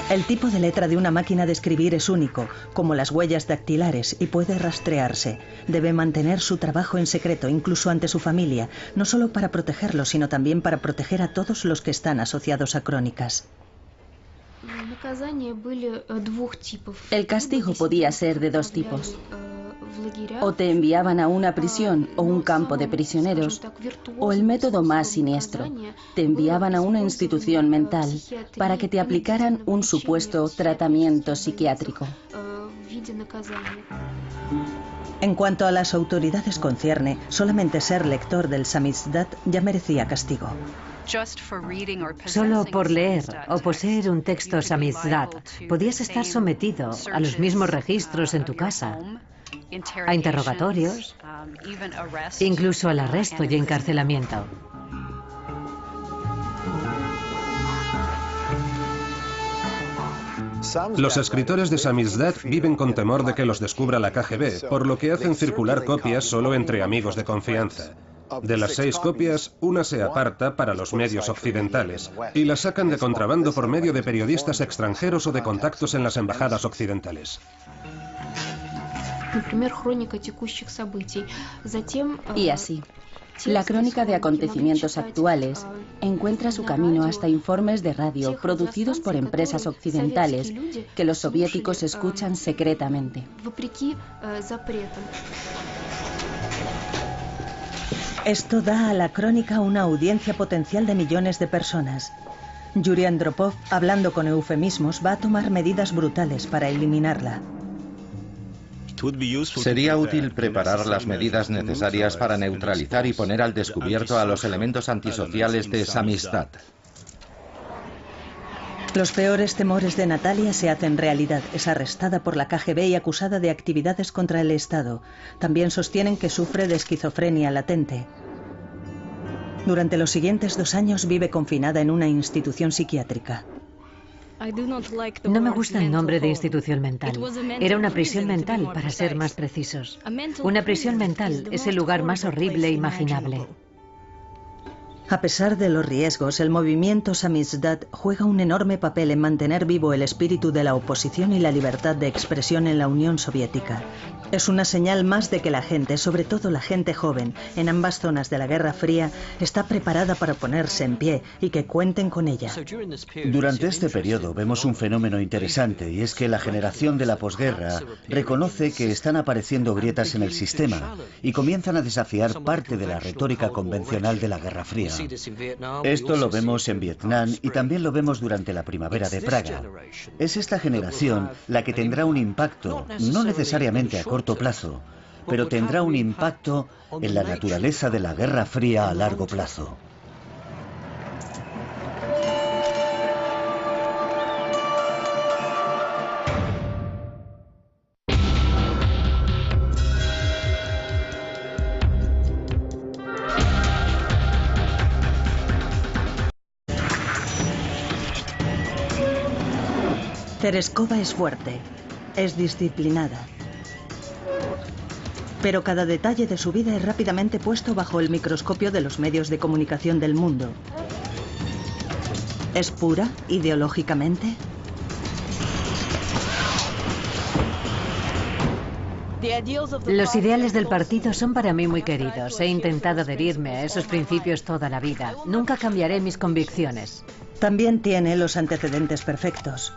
El tipo de letra de una máquina de escribir es único, como las huellas dactilares, y puede rastrearse. Debe mantener su trabajo en secreto, incluso ante su familia, no solo para protegerlo, sino también para proteger a todos los que están asociados a crónicas. El castigo podía ser de 2 tipos. O te enviaban a una prisión o un campo de prisioneros, o el método más siniestro, te enviaban a una institución mental para que te aplicaran un supuesto tratamiento psiquiátrico. En cuanto a las autoridades concierne, solamente ser lector del samizdat ya merecía castigo. Solo por leer o poseer un texto samizdat podías estar sometido a los mismos registros en tu casa, a interrogatorios, incluso al arresto y encarcelamiento. Los escritores de samizdat viven con temor de que los descubra la KGB, por lo que hacen circular copias solo entre amigos de confianza. De las 6 copias, una se aparta para los medios occidentales y la sacan de contrabando por medio de periodistas extranjeros o de contactos en las embajadas occidentales. Y así, la crónica de acontecimientos actuales encuentra su camino hasta informes de radio producidos por empresas occidentales que los soviéticos escuchan secretamente. Esto da a la crónica una audiencia potencial de millones de personas. Yuri Andropov, hablando con eufemismos, va a tomar medidas brutales para eliminarla. Sería útil preparar las medidas necesarias para neutralizar y poner al descubierto a los elementos antisociales de Samizdat. Los peores temores de Natalia se hacen realidad. Es arrestada por la KGB y acusada de actividades contra el Estado. También sostienen que sufre de esquizofrenia latente. Durante los siguientes 2 años vive confinada en una institución psiquiátrica. No me gusta el nombre de institución mental. Era una prisión mental, para ser más precisos. Una prisión mental es el lugar más horrible imaginable. A pesar de los riesgos, el movimiento Samizdat juega un enorme papel en mantener vivo el espíritu de la oposición y la libertad de expresión en la Unión Soviética. Es una señal más de que la gente, sobre todo la gente joven, en ambas zonas de la Guerra Fría, está preparada para ponerse en pie y que cuenten con ella. Durante este periodo vemos un fenómeno interesante, y es que la generación de la posguerra reconoce que están apareciendo grietas en el sistema y comienzan a desafiar parte de la retórica convencional de la Guerra Fría. Esto lo vemos en Vietnam y también lo vemos durante la primavera de Praga. Es esta generación la que tendrá un impacto, no necesariamente a corto plazo, pero tendrá un impacto en la naturaleza de la Guerra Fría a largo plazo. Tereskova es fuerte, es disciplinada. Pero cada detalle de su vida es rápidamente puesto bajo el microscopio de los medios de comunicación del mundo. ¿Es pura ideológicamente? Los ideales del partido son para mí muy queridos. He intentado adherirme a esos principios toda la vida. Nunca cambiaré mis convicciones. También tiene los antecedentes perfectos.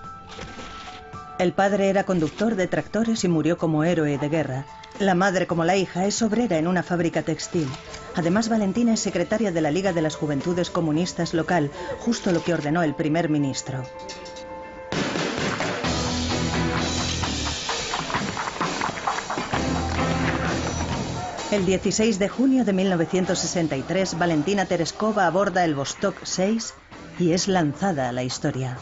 El padre era conductor de tractores y murió como héroe de guerra. La madre, como la hija, es obrera en una fábrica textil. Además, Valentina es secretaria de la Liga de las Juventudes Comunistas local, justo lo que ordenó el primer ministro. El 16 de junio de 1963, Valentina Tereskova aborda el Vostok 6 y es lanzada a la historia.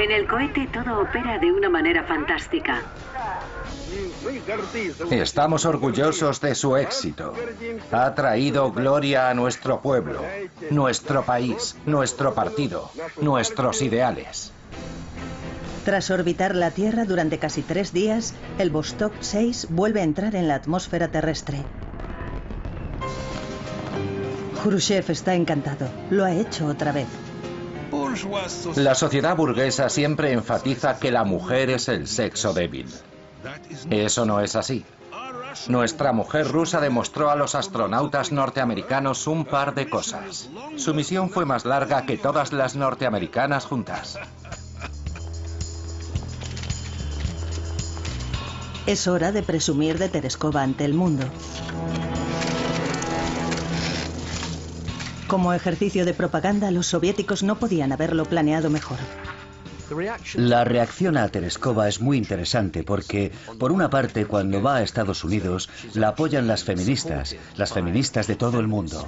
En el cohete todo opera de una manera fantástica. Estamos orgullosos de su éxito. Ha traído gloria a nuestro pueblo, nuestro país, nuestro partido, nuestros ideales. Tras orbitar la Tierra durante casi 3 días, el Vostok 6 vuelve a entrar en la atmósfera terrestre. Khrushchev está encantado. Lo ha hecho otra vez. La sociedad burguesa siempre enfatiza que la mujer es el sexo débil. Eso no es así. Nuestra mujer rusa demostró a los astronautas norteamericanos un par de cosas. Su misión fue más larga que todas las norteamericanas juntas. Es hora de presumir de Tereskova ante el mundo. Como ejercicio de propaganda, los soviéticos no podían haberlo planeado mejor. La reacción a Tereskova es muy interesante porque, por una parte, cuando va a Estados Unidos, la apoyan las feministas de todo el mundo.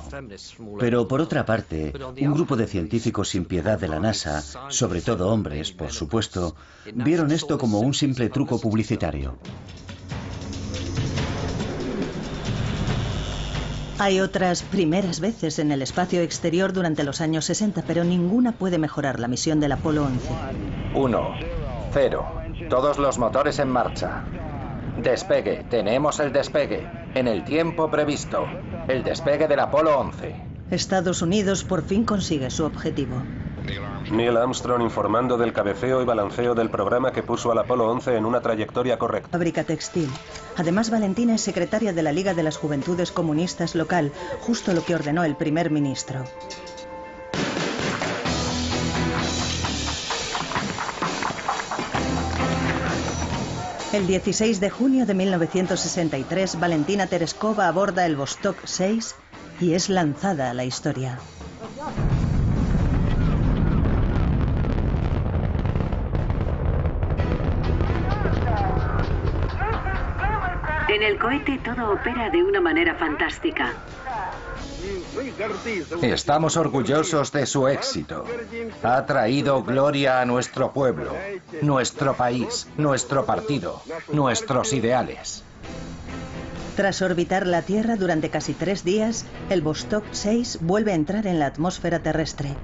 Pero, por otra parte, un grupo de científicos sin piedad de la NASA, sobre todo hombres, por supuesto, vieron esto como un simple truco publicitario. Hay otras primeras veces en el espacio exterior durante los años 60, pero ninguna puede mejorar la misión del Apolo 11. 1, 0. Todos los motores en marcha. Despegue. Tenemos el despegue. En el tiempo previsto. El despegue del Apolo 11. Estados Unidos por fin consigue su objetivo. Neil Armstrong informando del cabeceo y balanceo del programa que puso al Apolo 11 en una trayectoria correcta. Fábrica textil. Además, Valentina es secretaria de la Liga de las Juventudes Comunistas local, justo lo que ordenó el primer ministro. El 16 de junio de 1963, Valentina Tereskova aborda el Vostok 6 y es lanzada a la historia. En el cohete todo opera de una manera fantástica. Estamos orgullosos de su éxito. Ha traído gloria a nuestro pueblo, nuestro país, nuestro partido, nuestros ideales. Tras orbitar la Tierra durante casi 3 días, el Vostok 6 vuelve a entrar en la atmósfera terrestre.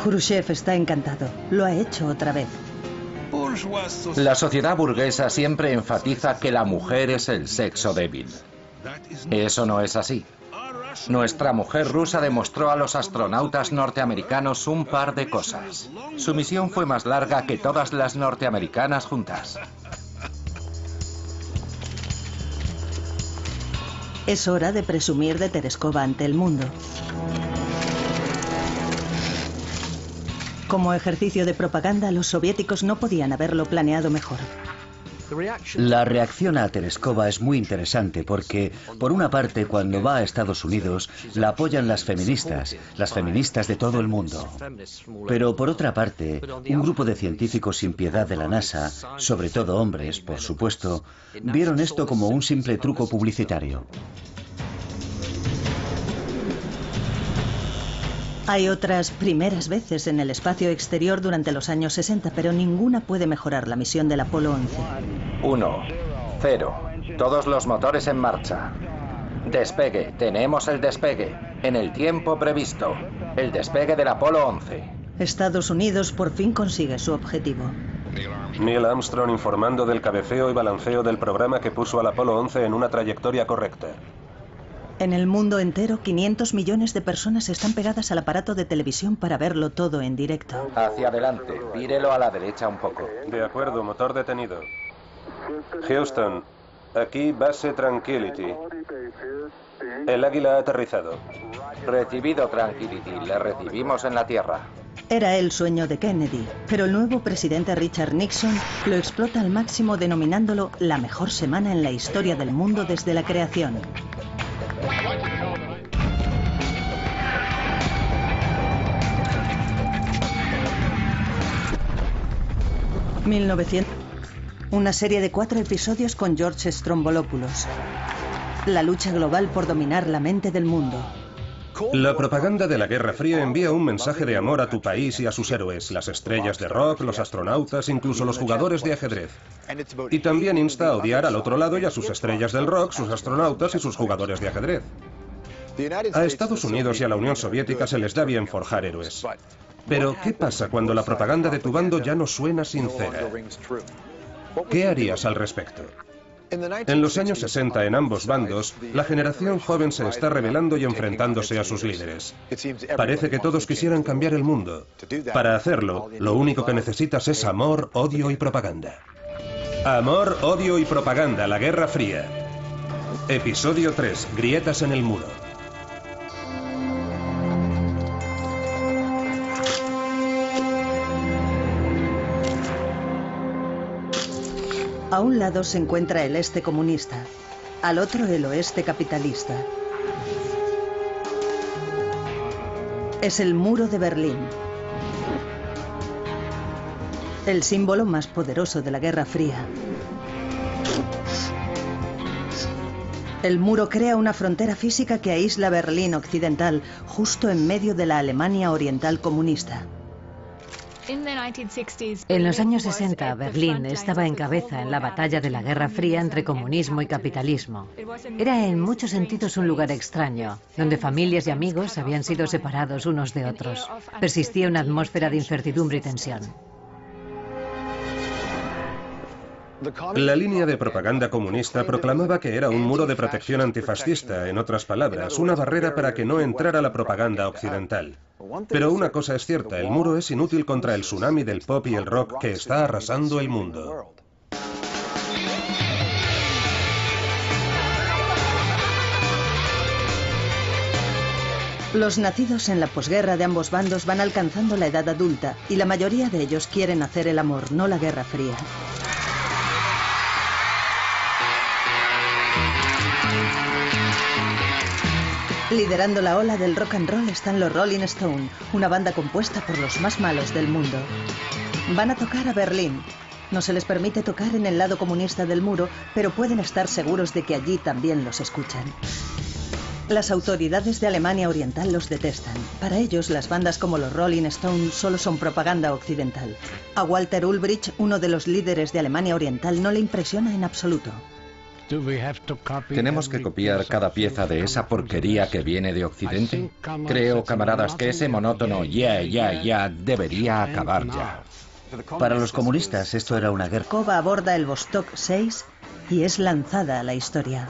Khrushchev está encantado. Lo ha hecho otra vez. La sociedad burguesa siempre enfatiza que la mujer es el sexo débil. Eso no es así. Nuestra mujer rusa demostró a los astronautas norteamericanos un par de cosas. Su misión fue más larga que todas las norteamericanas juntas. Es hora de presumir de Tereskova ante el mundo. Como ejercicio de propaganda, los soviéticos no podían haberlo planeado mejor. La reacción a Tereskova es muy interesante porque, por una parte, cuando va a Estados Unidos, la apoyan las feministas de todo el mundo. Pero, por otra parte, un grupo de científicos sin piedad de la NASA, sobre todo hombres, por supuesto, vieron esto como un simple truco publicitario. Hay otras primeras veces en el espacio exterior durante los años 60, pero ninguna puede mejorar la misión del Apolo 11. 1, 0. Todos los motores en marcha. Despegue. Tenemos el despegue. En el tiempo previsto. El despegue del Apolo 11. Estados Unidos por fin consigue su objetivo. Neil Armstrong informando del cabeceo y balanceo del programa que puso al Apolo 11 en una trayectoria correcta. En el mundo entero, 500 millones de personas están pegadas al aparato de televisión para verlo todo en directo. Hacia adelante, vírelo a la derecha un poco. De acuerdo, motor detenido. Houston, aquí base Tranquility. El Águila ha aterrizado. Recibido Tranquility, le recibimos en la Tierra. Era el sueño de Kennedy, pero el nuevo presidente Richard Nixon lo explota al máximo denominándolo la mejor semana en la historia del mundo desde la creación. 1900. Una serie de 4 episodios con George Stroumboulopoulos. La lucha global por dominar la mente del mundo. La propaganda de la Guerra Fría envía un mensaje de amor a tu país y a sus héroes, las estrellas de rock, los astronautas, incluso los jugadores de ajedrez. Y también insta a odiar al otro lado y a sus estrellas del rock, sus astronautas y sus jugadores de ajedrez. A Estados Unidos y a la Unión Soviética se les da bien forjar héroes. Pero, ¿qué pasa cuando la propaganda de tu bando ya no suena sincera? ¿Qué harías al respecto? En los años 60, en ambos bandos, la generación joven se está rebelando y enfrentándose a sus líderes. Parece que todos quisieran cambiar el mundo. Para hacerlo, lo único que necesitas es amor, odio y propaganda. Amor, odio y propaganda, la Guerra Fría. Episodio 3, grietas en el muro. A un lado se encuentra el este comunista, al otro el oeste capitalista. Es el muro de Berlín, el símbolo más poderoso de la Guerra Fría. El muro crea una frontera física que aísla Berlín occidental, justo en medio de la Alemania oriental comunista. En los años 60, Berlín estaba en cabeza en la batalla de la Guerra Fría entre comunismo y capitalismo. Era en muchos sentidos un lugar extraño, donde familias y amigos habían sido separados unos de otros. Persistía una atmósfera de incertidumbre y tensión. La línea de propaganda comunista proclamaba que era un muro de protección antifascista, en otras palabras, una barrera para que no entrara la propaganda occidental. Pero una cosa es cierta, el muro es inútil contra el tsunami del pop y el rock que está arrasando el mundo. Los nacidos en la posguerra de ambos bandos van alcanzando la edad adulta y la mayoría de ellos quieren hacer el amor, no la Guerra Fría. Liderando la ola del rock and roll están los Rolling Stone, una banda compuesta por los más malos del mundo. Van a tocar a Berlín. No se les permite tocar en el lado comunista del muro, pero pueden estar seguros de que allí también los escuchan. Las autoridades de Alemania Oriental los detestan. Para ellos, las bandas como los Rolling Stone solo son propaganda occidental. A Walter Ulbricht, uno de los líderes de Alemania Oriental, no le impresiona en absoluto. ¿Tenemos que copiar cada pieza de esa porquería que viene de Occidente? Creo, camaradas, que ese monótono ya debería acabar ya. Para los comunistas esto era una guerra. Tereskova aborda el Vostok 6 y es lanzada a la historia.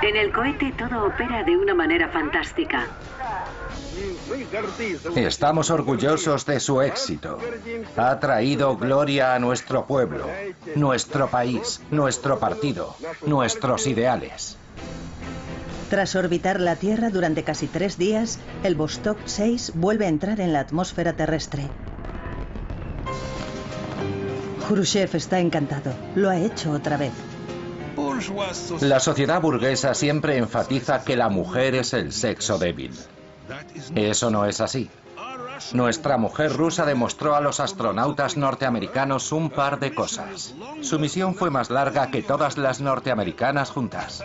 En el cohete todo opera de una manera fantástica. Estamos orgullosos de su éxito. Ha traído gloria a nuestro pueblo, nuestro país, nuestro partido, nuestros ideales. Tras orbitar la Tierra durante casi 3 días, el Vostok 6 vuelve a entrar en la atmósfera terrestre. Khrushchev está encantado. Lo ha hecho otra vez. La sociedad burguesa siempre enfatiza que la mujer es el sexo débil. Eso no es así. Nuestra mujer rusa demostró a los astronautas norteamericanos un par de cosas. Su misión fue más larga que todas las norteamericanas juntas.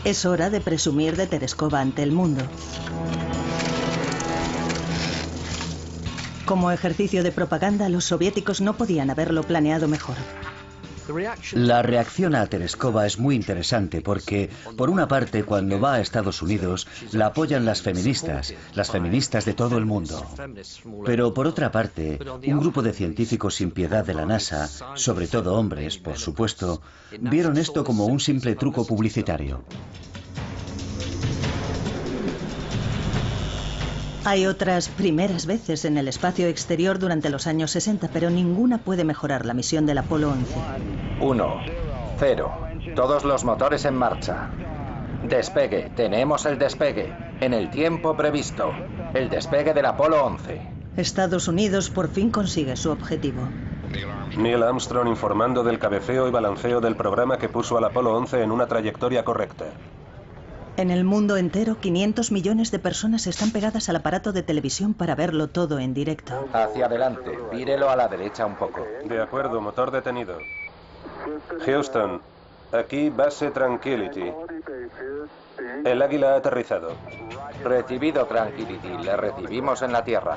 Es hora de presumir de Tereskova ante el mundo. Como ejercicio de propaganda, los soviéticos no podían haberlo planeado mejor. La reacción a Tereskova es muy interesante porque, por una parte, cuando va a Estados Unidos, la apoyan las feministas de todo el mundo. Pero, por otra parte, un grupo de científicos sin piedad de la NASA, sobre todo hombres, por supuesto, vieron esto como un simple truco publicitario. Hay otras primeras veces en el espacio exterior durante los años 60, pero ninguna puede mejorar la misión del Apolo 11. 1, 0. Todos los motores en marcha. Despegue. Tenemos el despegue. En el tiempo previsto. El despegue del Apolo 11. Estados Unidos por fin consigue su objetivo. Neil Armstrong informando del cabeceo y balanceo del programa que puso al Apolo 11 en una trayectoria correcta. En el mundo entero, 500 millones de personas están pegadas al aparato de televisión para verlo todo en directo. Hacia adelante, vírelo a la derecha un poco. De acuerdo, motor detenido. Houston, aquí base Tranquility. El Águila ha aterrizado. Recibido Tranquility, le recibimos en la Tierra.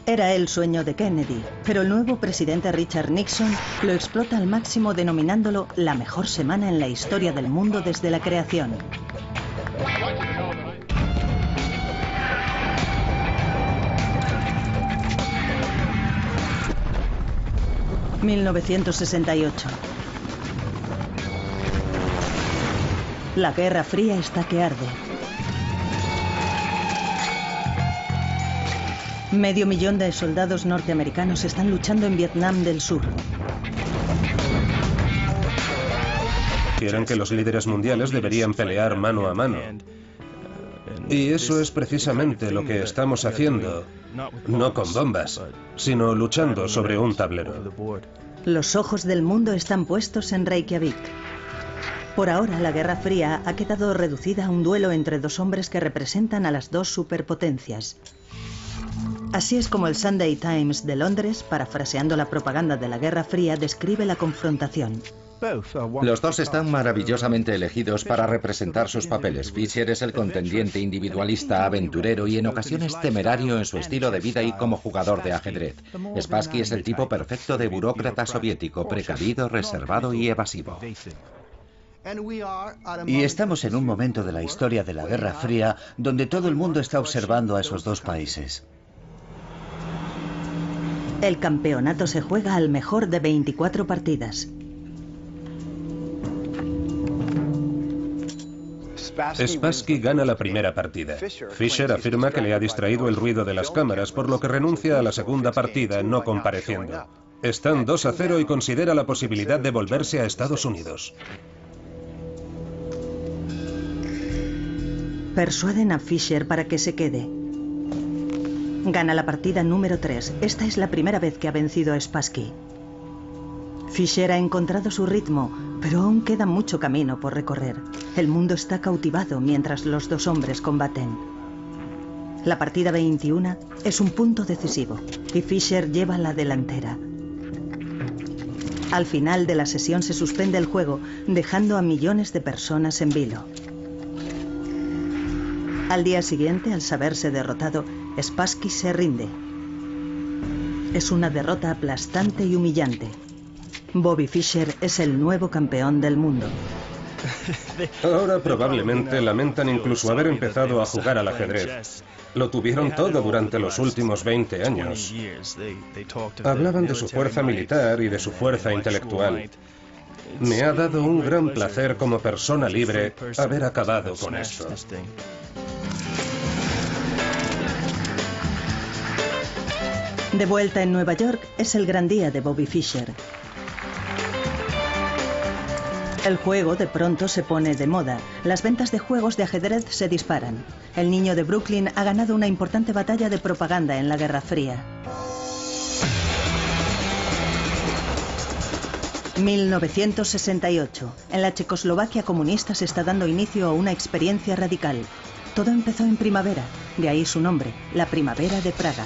Era el sueño de Kennedy, pero el nuevo presidente Richard Nixon lo explota al máximo denominándolo la mejor semana en la historia del mundo desde la creación. 1968. La Guerra Fría está que arde. 500.000 de soldados norteamericanos están luchando en Vietnam del Sur. Quieren que los líderes mundiales deberían pelear mano a mano. Y eso es precisamente lo que estamos haciendo, no con bombas, sino luchando sobre un tablero. Los ojos del mundo están puestos en Reykjavik. Por ahora, la Guerra Fría ha quedado reducida a un duelo entre dos hombres que representan a las dos superpotencias. Así es como el Sunday Times de Londres, parafraseando la propaganda de la Guerra Fría, describe la confrontación. Los dos están maravillosamente elegidos para representar sus papeles. Fischer es el contendiente individualista, aventurero y en ocasiones temerario en su estilo de vida y como jugador de ajedrez. Spassky es el tipo perfecto de burócrata soviético, precavido, reservado y evasivo. Y estamos en un momento de la historia de la Guerra Fría donde todo el mundo está observando a esos dos países. El campeonato se juega al mejor de 24 partidas. Spassky gana la primera partida. Fischer afirma que le ha distraído el ruido de las cámaras, por lo que renuncia a la segunda partida, no compareciendo. Están 2-0 y considera la posibilidad de volverse a Estados Unidos. Persuaden a Fischer para que se quede. Gana la partida número 3. Esta es la primera vez que ha vencido a Spassky. Fisher ha encontrado su ritmo, pero aún queda mucho camino por recorrer. El mundo está cautivado mientras los dos hombres combaten. La partida 21 es un punto decisivo y Fisher lleva la delantera. Al final de la sesión se suspende el juego, dejando a millones de personas en vilo. Al día siguiente, al saberse derrotado, Spassky se rinde. Es una derrota aplastante y humillante. Bobby Fischer es el nuevo campeón del mundo. Ahora probablemente lamentan incluso haber empezado a jugar al ajedrez. Lo tuvieron todo durante los últimos 20 años. Hablaban de su fuerza militar y de su fuerza intelectual. Me ha dado un gran placer como persona libre haber acabado con esto. De vuelta en Nueva York, es el gran día de Bobby Fischer. El juego de pronto se pone de moda. Las ventas de juegos de ajedrez se disparan. El niño de Brooklyn ha ganado una importante batalla de propaganda en la Guerra Fría. 1968. En la Checoslovaquia comunista se está dando inicio a una experiencia radical. Todo empezó en primavera, de ahí su nombre, la Primavera de Praga.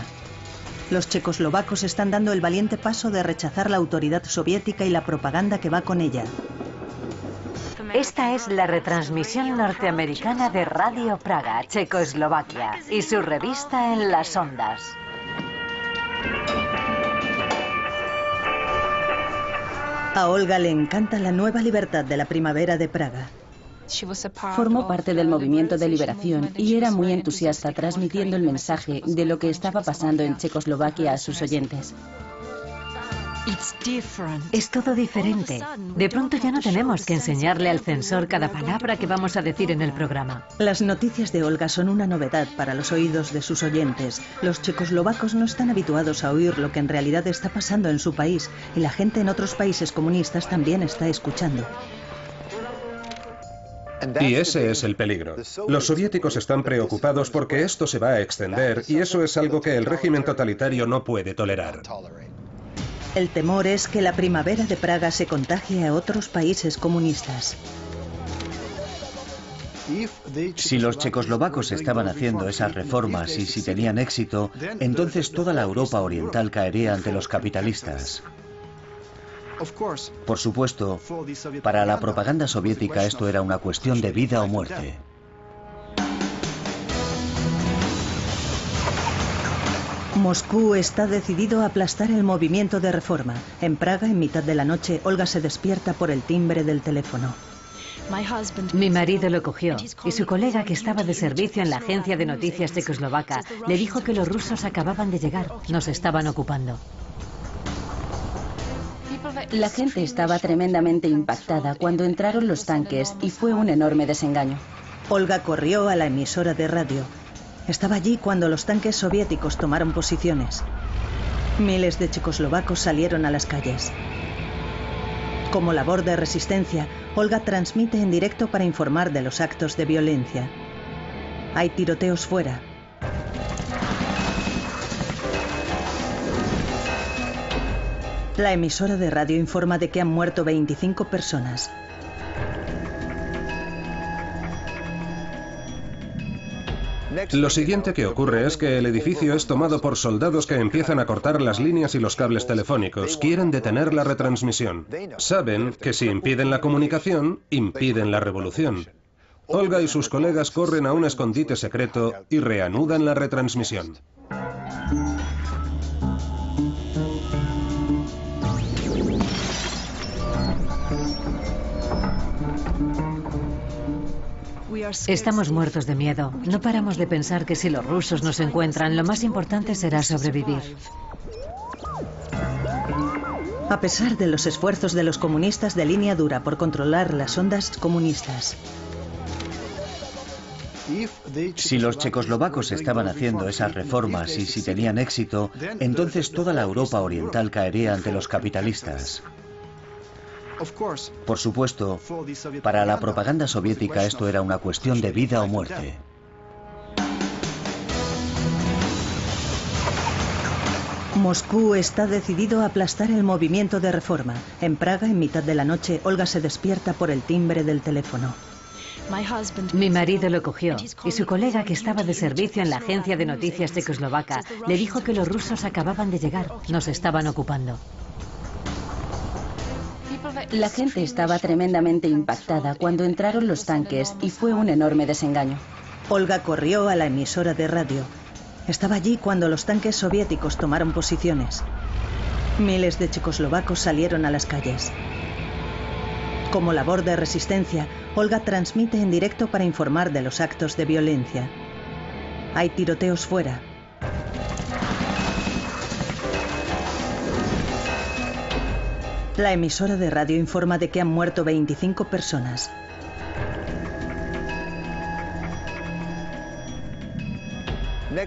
Los checoslovacos están dando el valiente paso de rechazar la autoridad soviética y la propaganda que va con ella. Esta es la retransmisión norteamericana de Radio Praga, Checoslovaquia, y su revista En las Ondas. A Olga le encanta la nueva libertad de la Primavera de Praga. Formó parte del movimiento de liberación y era muy entusiasta transmitiendo el mensaje de lo que estaba pasando en Checoslovaquia a sus oyentes. Es todo diferente. De pronto ya no tenemos que enseñarle al censor cada palabra que vamos a decir en el programa. Las noticias de Olga son una novedad para los oídos de sus oyentes. Los checoslovacos no están habituados a oír lo que en realidad está pasando en su país y la gente en otros países comunistas también está escuchando. Y ese es el peligro. Los soviéticos están preocupados porque esto se va a extender y eso es algo que el régimen totalitario no puede tolerar. El temor es que la Primavera de Praga se contagie a otros países comunistas. Si los checoslovacos estaban haciendo esas reformas y si tenían éxito, entonces toda la Europa oriental caería ante los capitalistas. Por supuesto, para la propaganda soviética esto era una cuestión de vida o muerte. Moscú está decidido a aplastar el movimiento de reforma. En Praga, en mitad de la noche, Olga se despierta por el timbre del teléfono. Mi marido lo cogió y su colega que estaba de servicio en la agencia de noticias checoslovaca le dijo que los rusos acababan de llegar, nos estaban ocupando. La gente estaba tremendamente impactada cuando entraron los tanques y fue un enorme desengaño. Olga corrió a la emisora de radio. Estaba allí cuando los tanques soviéticos tomaron posiciones. Miles de checoslovacos salieron a las calles. Como labor de resistencia, Olga transmite en directo para informar de los actos de violencia. Hay tiroteos fuera. La emisora de radio informa de que han muerto 25 personas. Lo siguiente que ocurre es que el edificio es tomado por soldados que empiezan a cortar las líneas y los cables telefónicos. Quieren detener la retransmisión. Saben que si impiden la comunicación, impiden la revolución. Olga y sus colegas corren a un escondite secreto y reanudan la retransmisión. Estamos muertos de miedo. No paramos de pensar que si los rusos nos encuentran, lo más importante será sobrevivir. A pesar de los esfuerzos de los comunistas de línea dura por controlar las ondas comunistas. Si los checoslovacos estaban haciendo esas reformas y si tenían éxito, entonces toda la Europa oriental caería ante los capitalistas. Por supuesto, para la propaganda soviética esto era una cuestión de vida o muerte. Moscú está decidido a aplastar el movimiento de reforma. En Praga, en mitad de la noche, Olga se despierta por el timbre del teléfono. Mi marido lo cogió y su colega, que estaba de servicio en la agencia de noticias checoslovaca, le dijo que los rusos acababan de llegar. Nos estaban ocupando. La gente estaba tremendamente impactada cuando entraron los tanques y fue un enorme desengaño. Olga corrió a la emisora de radio. Estaba allí cuando los tanques soviéticos tomaron posiciones. Miles de checoslovacos salieron a las calles. Como labor de resistencia, Olga transmite en directo para informar de los actos de violencia. Hay tiroteos fuera. La emisora de radio informa de que han muerto 25 personas.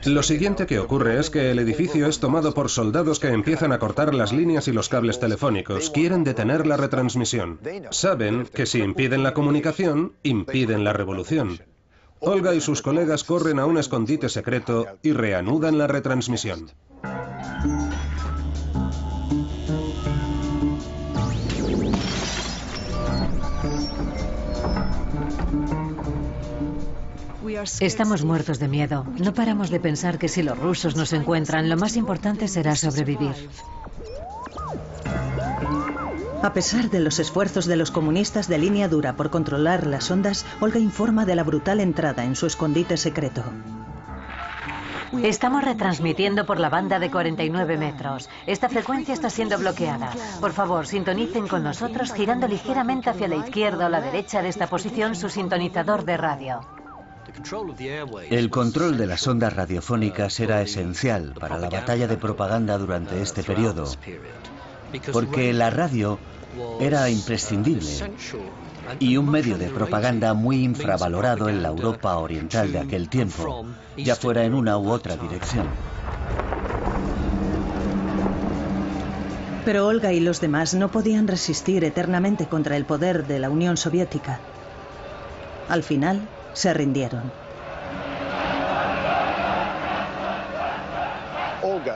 Lo siguiente que ocurre es que el edificio es tomado por soldados que empiezan a cortar las líneas y los cables telefónicos. Quieren detener la retransmisión. Saben que si impiden la comunicación, impiden la revolución. Olga y sus colegas corren a un escondite secreto y reanudan la retransmisión. Estamos muertos de miedo. No paramos de pensar que si los rusos nos encuentran, lo más importante será sobrevivir. A pesar de los esfuerzos de los comunistas de línea dura por controlar las ondas, Olga informa de la brutal entrada en su escondite secreto. Estamos retransmitiendo por la banda de 49 metros. Esta frecuencia está siendo bloqueada. Por favor, sintonicen con nosotros girando ligeramente hacia la izquierda o la derecha de esta posición su sintonizador de radio. El control de las ondas radiofónicas era esencial para la batalla de propaganda durante este periodo, porque la radio era imprescindible y un medio de propaganda muy infravalorado en la Europa oriental de aquel tiempo, ya fuera en una u otra dirección. Pero Olga y los demás no podían resistir eternamente contra el poder de la Unión Soviética. Al final, se rindieron.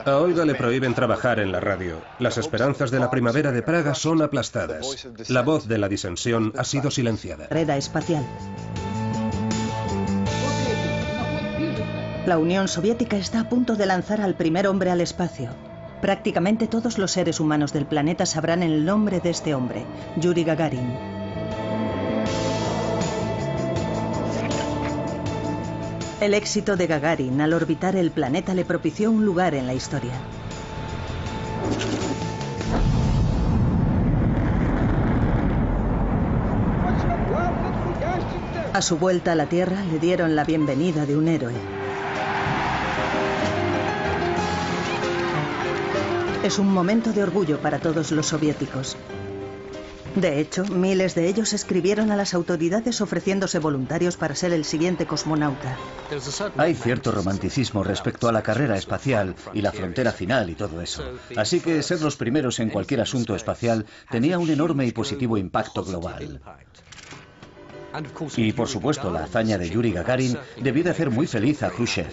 A Olga le prohíben trabajar en la radio. Las esperanzas de la primavera de Praga son aplastadas. La voz de la disensión ha sido silenciada. Carrera espacial. La Unión Soviética está a punto de lanzar al primer hombre al espacio. Prácticamente todos los seres humanos del planeta sabrán el nombre de este hombre, Yuri Gagarin. El éxito de Gagarin al orbitar el planeta le propició un lugar en la historia. A su vuelta a la Tierra le dieron la bienvenida de un héroe. Es un momento de orgullo para todos los soviéticos. De hecho, miles de ellos escribieron a las autoridades ofreciéndose voluntarios para ser el siguiente cosmonauta. Hay cierto romanticismo respecto a la carrera espacial y la frontera final y todo eso. Así que ser los primeros en cualquier asunto espacial tenía un enorme y positivo impacto global. Y por supuesto, la hazaña de Yuri Gagarin debió de hacer muy feliz a Khrushchev.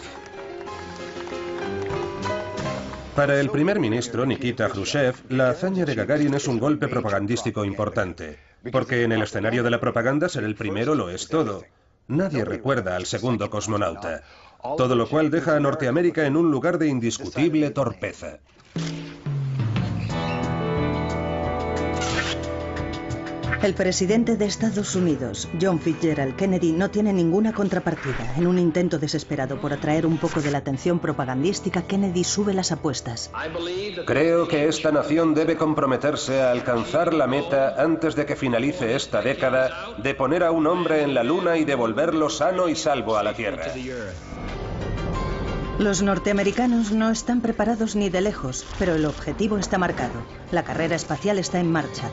Para el primer ministro Nikita Khrushchev, la hazaña de Gagarin es un golpe propagandístico importante, porque en el escenario de la propaganda ser el primero lo es todo. Nadie recuerda al segundo cosmonauta, todo lo cual deja a Norteamérica en un lugar de indiscutible torpeza. El presidente de Estados Unidos, John Fitzgerald Kennedy, no tiene ninguna contrapartida. En un intento desesperado por atraer un poco de la atención propagandística, Kennedy sube las apuestas. Creo que esta nación debe comprometerse a alcanzar la meta antes de que finalice esta década de poner a un hombre en la Luna y devolverlo sano y salvo a la Tierra. Los norteamericanos no están preparados ni de lejos, pero el objetivo está marcado. La carrera espacial está en marcha.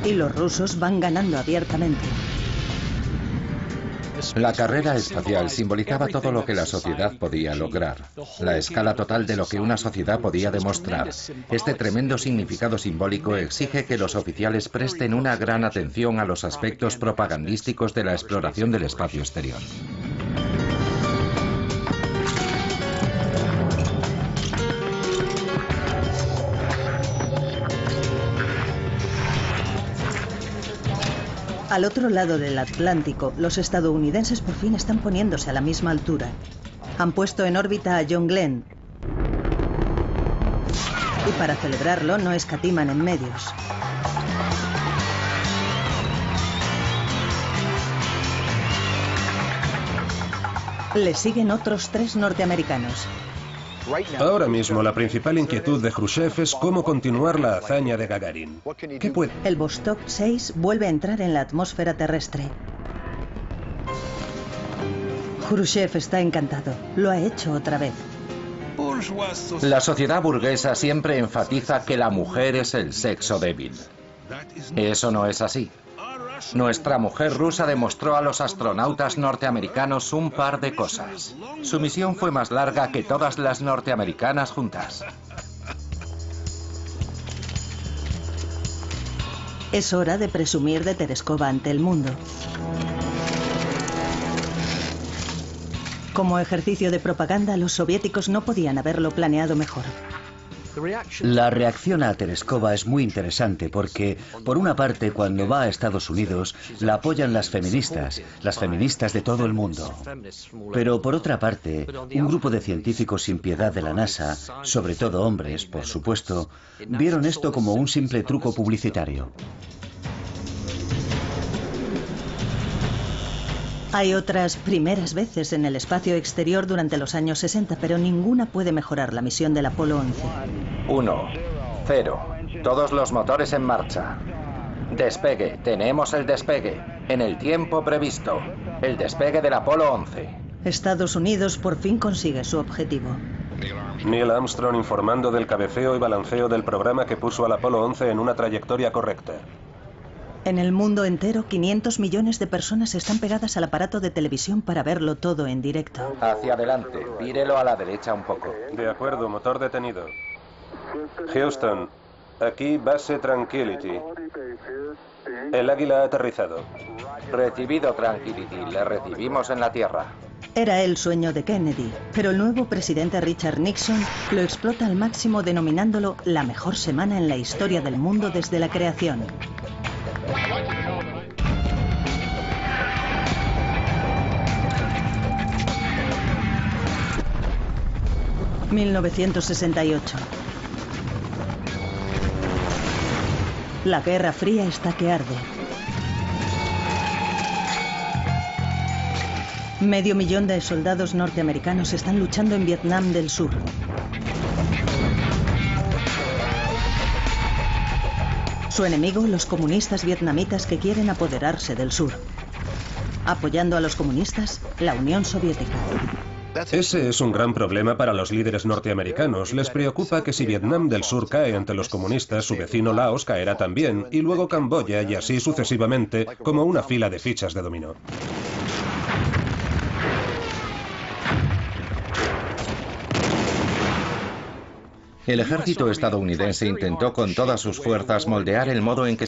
Y los rusos van ganando abiertamente. La carrera espacial simbolizaba todo lo que la sociedad podía lograr, la escala total de lo que una sociedad podía demostrar. Este tremendo significado simbólico exige que los oficiales presten una gran atención a los aspectos propagandísticos de la exploración del espacio exterior. Al otro lado del Atlántico, los estadounidenses por fin están poniéndose a la misma altura. Han puesto en órbita a John Glenn. Y para celebrarlo no escatiman en medios. Le siguen otros 3 norteamericanos. Ahora mismo la principal inquietud de Khrushchev es cómo continuar la hazaña de Gagarin. ¿Qué puede? El Vostok 6 vuelve a entrar en la atmósfera terrestre. Khrushchev está encantado. Lo ha hecho otra vez. La sociedad burguesa siempre enfatiza que la mujer es el sexo débil. Eso no es así. Nuestra mujer rusa demostró a los astronautas norteamericanos un par de cosas. Su misión fue más larga que todas las norteamericanas juntas. Es hora de presumir de Tereskova ante el mundo. Como ejercicio de propaganda, los soviéticos no podían haberlo planeado mejor. La reacción a Tereskova es muy interesante porque, por una parte, cuando va a Estados Unidos, la apoyan las feministas de todo el mundo. Pero, por otra parte, un grupo de científicos sin piedad de la NASA, sobre todo hombres, por supuesto, vieron esto como un simple truco publicitario. Hay otras primeras veces en el espacio exterior durante los años 60, pero ninguna puede mejorar la misión del Apolo 11. 1, 0. Todos los motores en marcha. Despegue. Tenemos el despegue. En el tiempo previsto. El despegue del Apolo 11. Estados Unidos por fin consigue su objetivo. Neil Armstrong informando del cabeceo y balanceo del programa que puso al Apolo 11 en una trayectoria correcta. En el mundo entero, 500 millones de personas están pegadas al aparato de televisión para verlo todo en directo. Hacia adelante, vírelo a la derecha un poco. De acuerdo, motor detenido. Houston, aquí base Tranquility. El Águila ha aterrizado. Recibido Tranquility, le recibimos en la Tierra. Era el sueño de Kennedy, pero el nuevo presidente Richard Nixon lo explota al máximo denominándolo la mejor semana en la historia del mundo desde la creación. ...1968... La Guerra Fría está que arde. 500.000 de soldados norteamericanos están luchando en Vietnam del Sur. Su enemigo, los comunistas vietnamitas que quieren apoderarse del sur. Apoyando a los comunistas, la Unión Soviética. Ese es un gran problema para los líderes norteamericanos. Les preocupa que si Vietnam del Sur cae ante los comunistas, su vecino Laos caerá también, y luego Camboya, y así sucesivamente, como una fila de fichas de dominó. El ejército estadounidense intentó con todas sus fuerzas moldear el modo en que